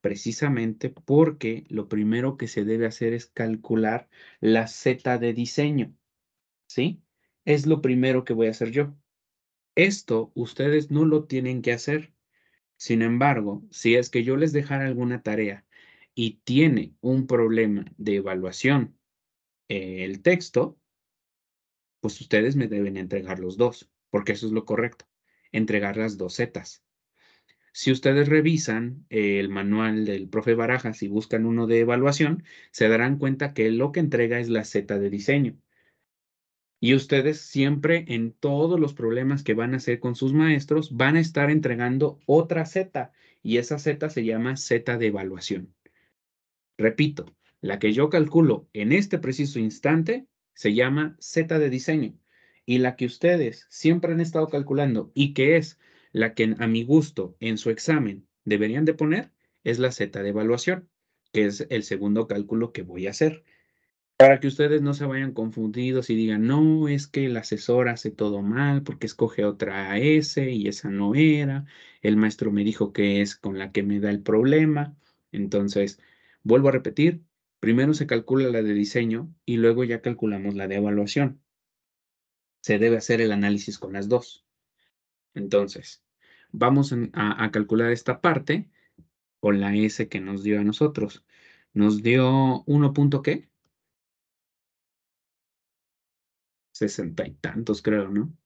Precisamente porque lo primero que se debe hacer es calcular la Z de diseño. ¿Sí? Es lo primero que voy a hacer yo. Esto ustedes no lo tienen que hacer. Sin embargo, si es que yo les dejara alguna tarea y tiene un problema de evaluación el texto, pues ustedes me deben entregar los dos, porque eso es lo correcto, entregar las dos zetas. Si ustedes revisan el manual del profe Barajas y buscan uno de evaluación, se darán cuenta que lo que entrega es la Z de diseño. Y ustedes siempre en todos los problemas que van a hacer con sus maestros van a estar entregando otra Z y esa Z se llama Z de evaluación. Repito, la que yo calculo en este preciso instante se llama Z de diseño y la que ustedes siempre han estado calculando y que es la que a mi gusto en su examen deberían de poner es la Z de evaluación, que es el segundo cálculo que voy a hacer. Para que ustedes no se vayan confundidos y digan, no, es que el asesor hace todo mal porque escoge otra S y esa no era. El maestro me dijo que es con la que me da el problema. Entonces, vuelvo a repetir, primero se calcula la de diseño y luego ya calculamos la de evaluación. Se debe hacer el análisis con las dos. Entonces, vamos a calcular esta parte con la S que nos dio a nosotros. Nos dio 1 punto ¿qué? 60 y tantos, creo, ¿no?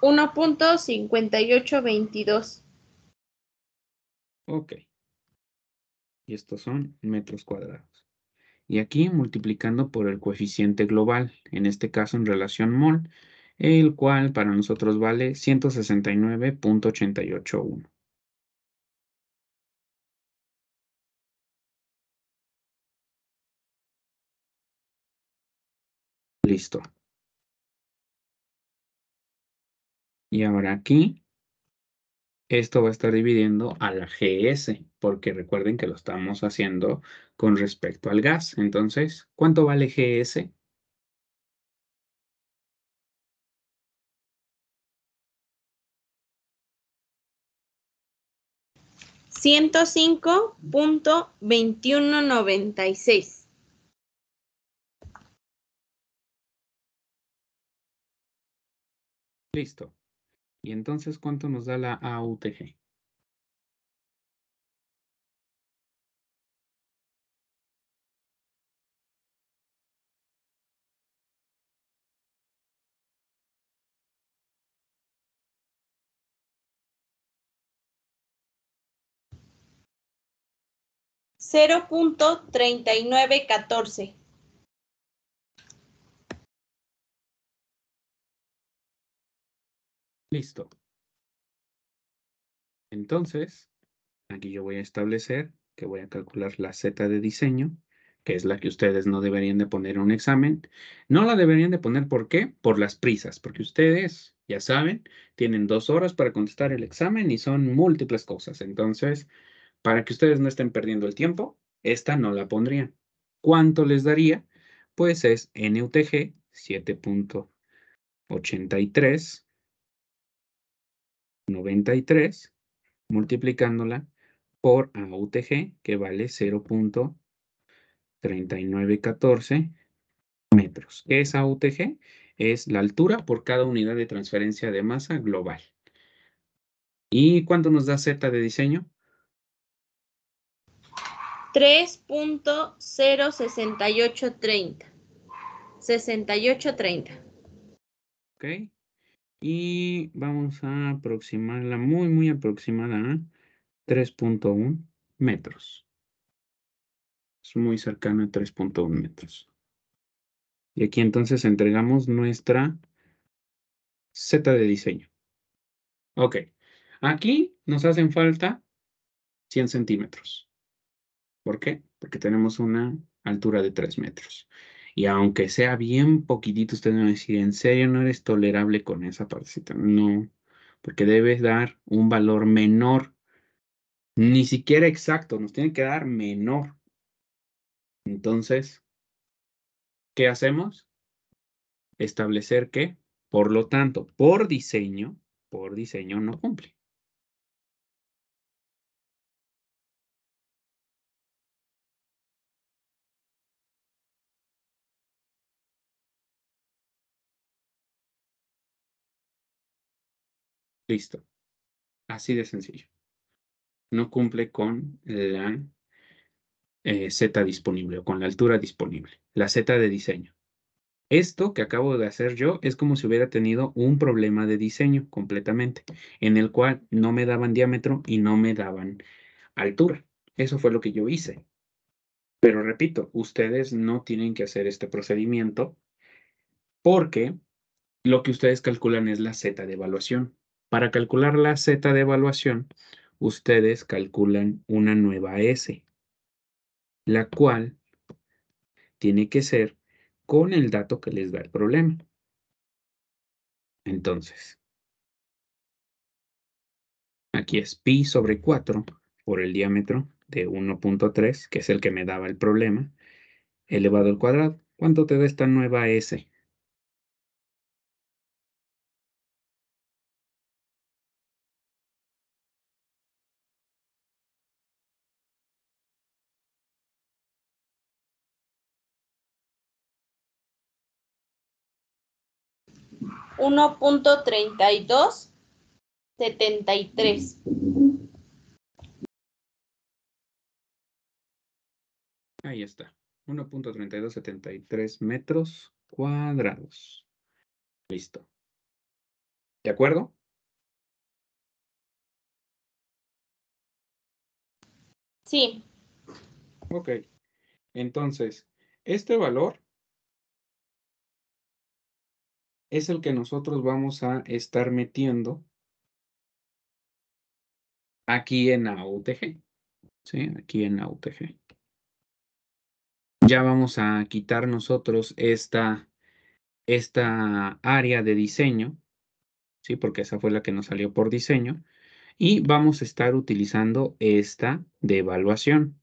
1.5822. Ok. Y estos son metros cuadrados. Y aquí multiplicando por el coeficiente global, en este caso en relación mol, el cual para nosotros vale 169.881. Listo. Y ahora aquí, esto va a estar dividiendo a la GS, porque recuerden que lo estamos haciendo con respecto al gas. Entonces, ¿cuánto vale GS? 105.2196. Listo. Y entonces, ¿cuánto nos da la AUTG? $0.3914. Listo. Entonces, aquí yo voy a establecer que voy a calcular la Z de diseño, que es la que ustedes no deberían de poner en un examen. No la deberían de poner, ¿por qué? Por las prisas, porque ustedes, ya saben, tienen 2 horas para contestar el examen y son múltiples cosas. Entonces, para que ustedes no estén perdiendo el tiempo, esta no la pondrían. ¿Cuánto les daría? Pues es NUTG 7.8393 multiplicándola por AUTG, que vale 0.3914 metros. ¿Qué es AUTG? Es la altura por cada unidad de transferencia de masa global. ¿Y cuánto nos da Z de diseño? 3.06830. 6830. ¿Ok? Y vamos a aproximarla muy, muy aproximada a 3.1 metros. Es muy cercano a 3.1 metros. Y aquí entonces entregamos nuestra Z de diseño. Ok. Aquí nos hacen falta 100 centímetros. ¿Por qué? Porque tenemos una altura de 3 metros. Y aunque sea bien poquitito, ustedes me van a decir, ¿en serio no eres tolerable con esa partecita? No, porque debes dar un valor menor, ni siquiera exacto, nos tiene que dar menor. Entonces, ¿qué hacemos? Establecer que, por lo tanto, por diseño no cumple. Listo. Así de sencillo. No cumple con la Z disponible o con la altura disponible, la Z de diseño. Esto que acabo de hacer yo es como si hubiera tenido un problema de diseño completamente, en el cual no me daban diámetro y no me daban altura. Eso fue lo que yo hice. Pero repito, ustedes no tienen que hacer este procedimiento porque lo que ustedes calculan es la Z de evaluación. Para calcular la Z de evaluación, ustedes calculan una nueva S, la cual tiene que ser con el dato que les da el problema. Entonces, aquí es pi sobre 4 por el diámetro de 1.3, que es el que me daba el problema, elevado al cuadrado. ¿Cuánto te da esta nueva S? 1.3273. Ahí está, 1.3273 metros cuadrados. Listo. ¿De acuerdo? Sí. Ok. Entonces, este valor es el que nosotros vamos a estar metiendo aquí en AUTG. ¿Sí? Aquí en AUTG. Ya vamos a quitar nosotros esta área de diseño, ¿sí? Porque esa fue la que nos salió por diseño. Y vamos a estar utilizando esta de evaluación.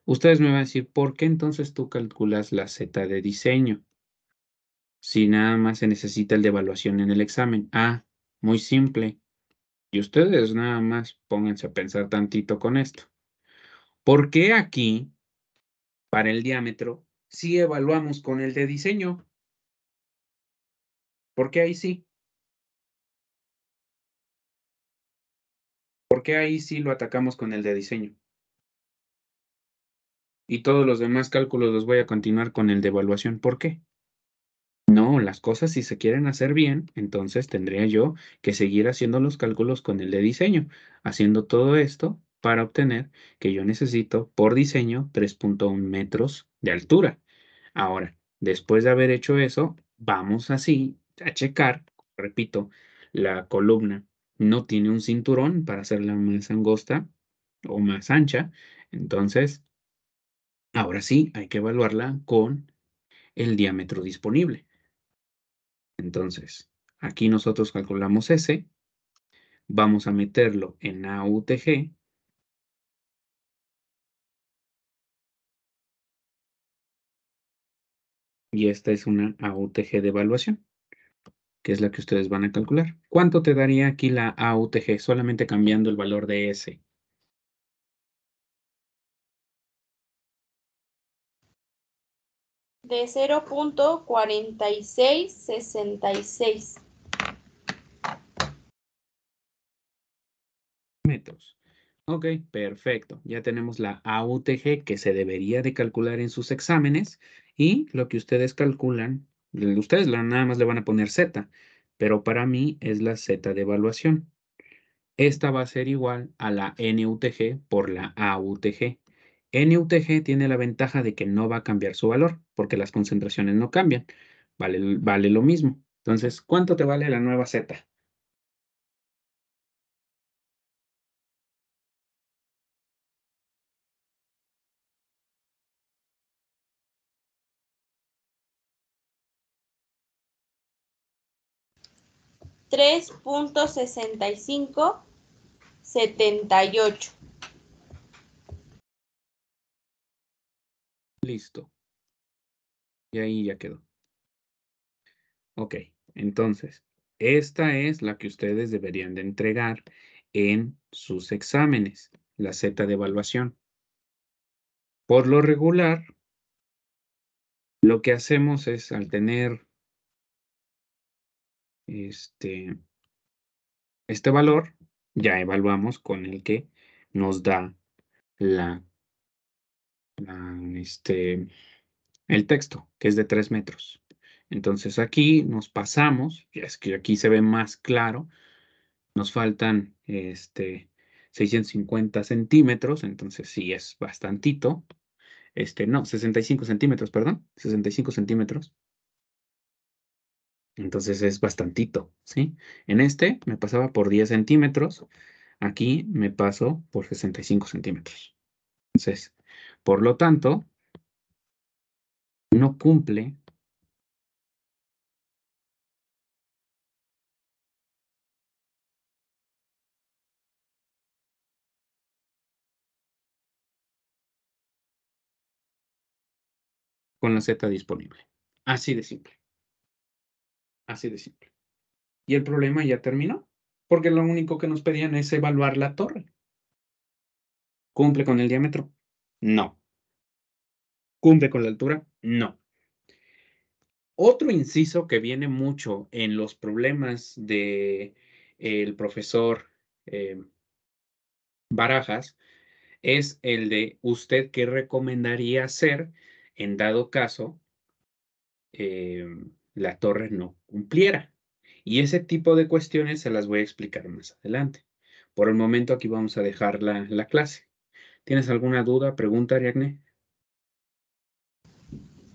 Ustedes me van a decir, ¿por qué entonces tú calculas la Z de diseño? Si nada más se necesita el de evaluación en el examen. Ah, muy simple. Y ustedes nada más pónganse a pensar tantito con esto. ¿Por qué aquí, para el diámetro, sí evaluamos con el de diseño? ¿Por qué ahí sí? ¿Por qué ahí sí lo atacamos con el de diseño? Y todos los demás cálculos los voy a continuar con el de evaluación. ¿Por qué? No, las cosas si se quieren hacer bien, entonces tendría yo que seguir haciendo los cálculos con el de diseño, haciendo todo esto para obtener que yo necesito por diseño 3.1 metros de altura. Ahora, después de haber hecho eso, vamos así a checar, repito, la columna no tiene un cinturón para hacerla más angosta o más ancha, entonces, ahora sí hay que evaluarla con el diámetro disponible. Entonces, aquí nosotros calculamos S, vamos a meterlo en AUTG y esta es una AUTG de evaluación, que es la que ustedes van a calcular. ¿Cuánto te daría aquí la AUTG solamente cambiando el valor de S? De 0.4666. Metros. Ok, perfecto. Ya tenemos la AUTG que se debería de calcular en sus exámenes y lo que ustedes calculan, ustedes nada más le van a poner Z, pero para mí es la Z de evaluación. Esta va a ser igual a la NUTG por la AUTG. NUTG tiene la ventaja de que no va a cambiar su valor porque las concentraciones no cambian. Vale lo mismo. Entonces, ¿cuánto te vale la nueva Z? 3.6578. Listo. Y ahí ya quedó. Ok, entonces, esta es la que ustedes deberían de entregar en sus exámenes, la Z de evaluación. Por lo regular, lo que hacemos es al tener este valor, ya evaluamos con el que nos da la, el texto, que es de 3 metros. Entonces aquí nos pasamos, y es que aquí se ve más claro, nos faltan 650 centímetros, entonces sí es bastantito. no, 65 centímetros, perdón, 65 centímetros. Entonces es bastantito, ¿sí? En este me pasaba por 10 centímetros, aquí me paso por 65 centímetros. Entonces, por lo tanto, no cumple con la Z disponible. Así de simple, así de simple. Y el problema ya terminó, porque lo único que nos pedían es evaluar la torre. ¿Cumple con el diámetro? No. ¿Cumple con la altura? No. Otro inciso que viene mucho en los problemas de el profesor Barajas es el de usted qué recomendaría hacer en dado caso la torre no cumpliera. Y ese tipo de cuestiones se las voy a explicar más adelante. Por el momento aquí vamos a dejar la clase. ¿Tienes alguna duda, pregunta, Ariadne?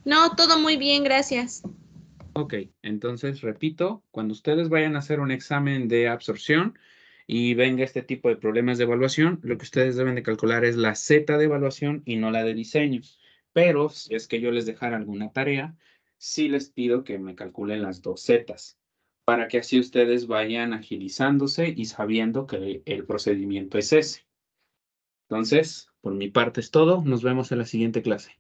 No, todo muy bien, gracias. Ok, entonces repito, cuando ustedes vayan a hacer un examen de absorción y venga este tipo de problemas de evaluación, lo que ustedes deben de calcular es la Z de evaluación y no la de diseño. Pero si es que yo les dejara alguna tarea, sí les pido que me calculen las dos Zetas, para que así ustedes vayan agilizándose y sabiendo que el procedimiento es ese. Entonces, por mi parte es todo. Nos vemos en la siguiente clase.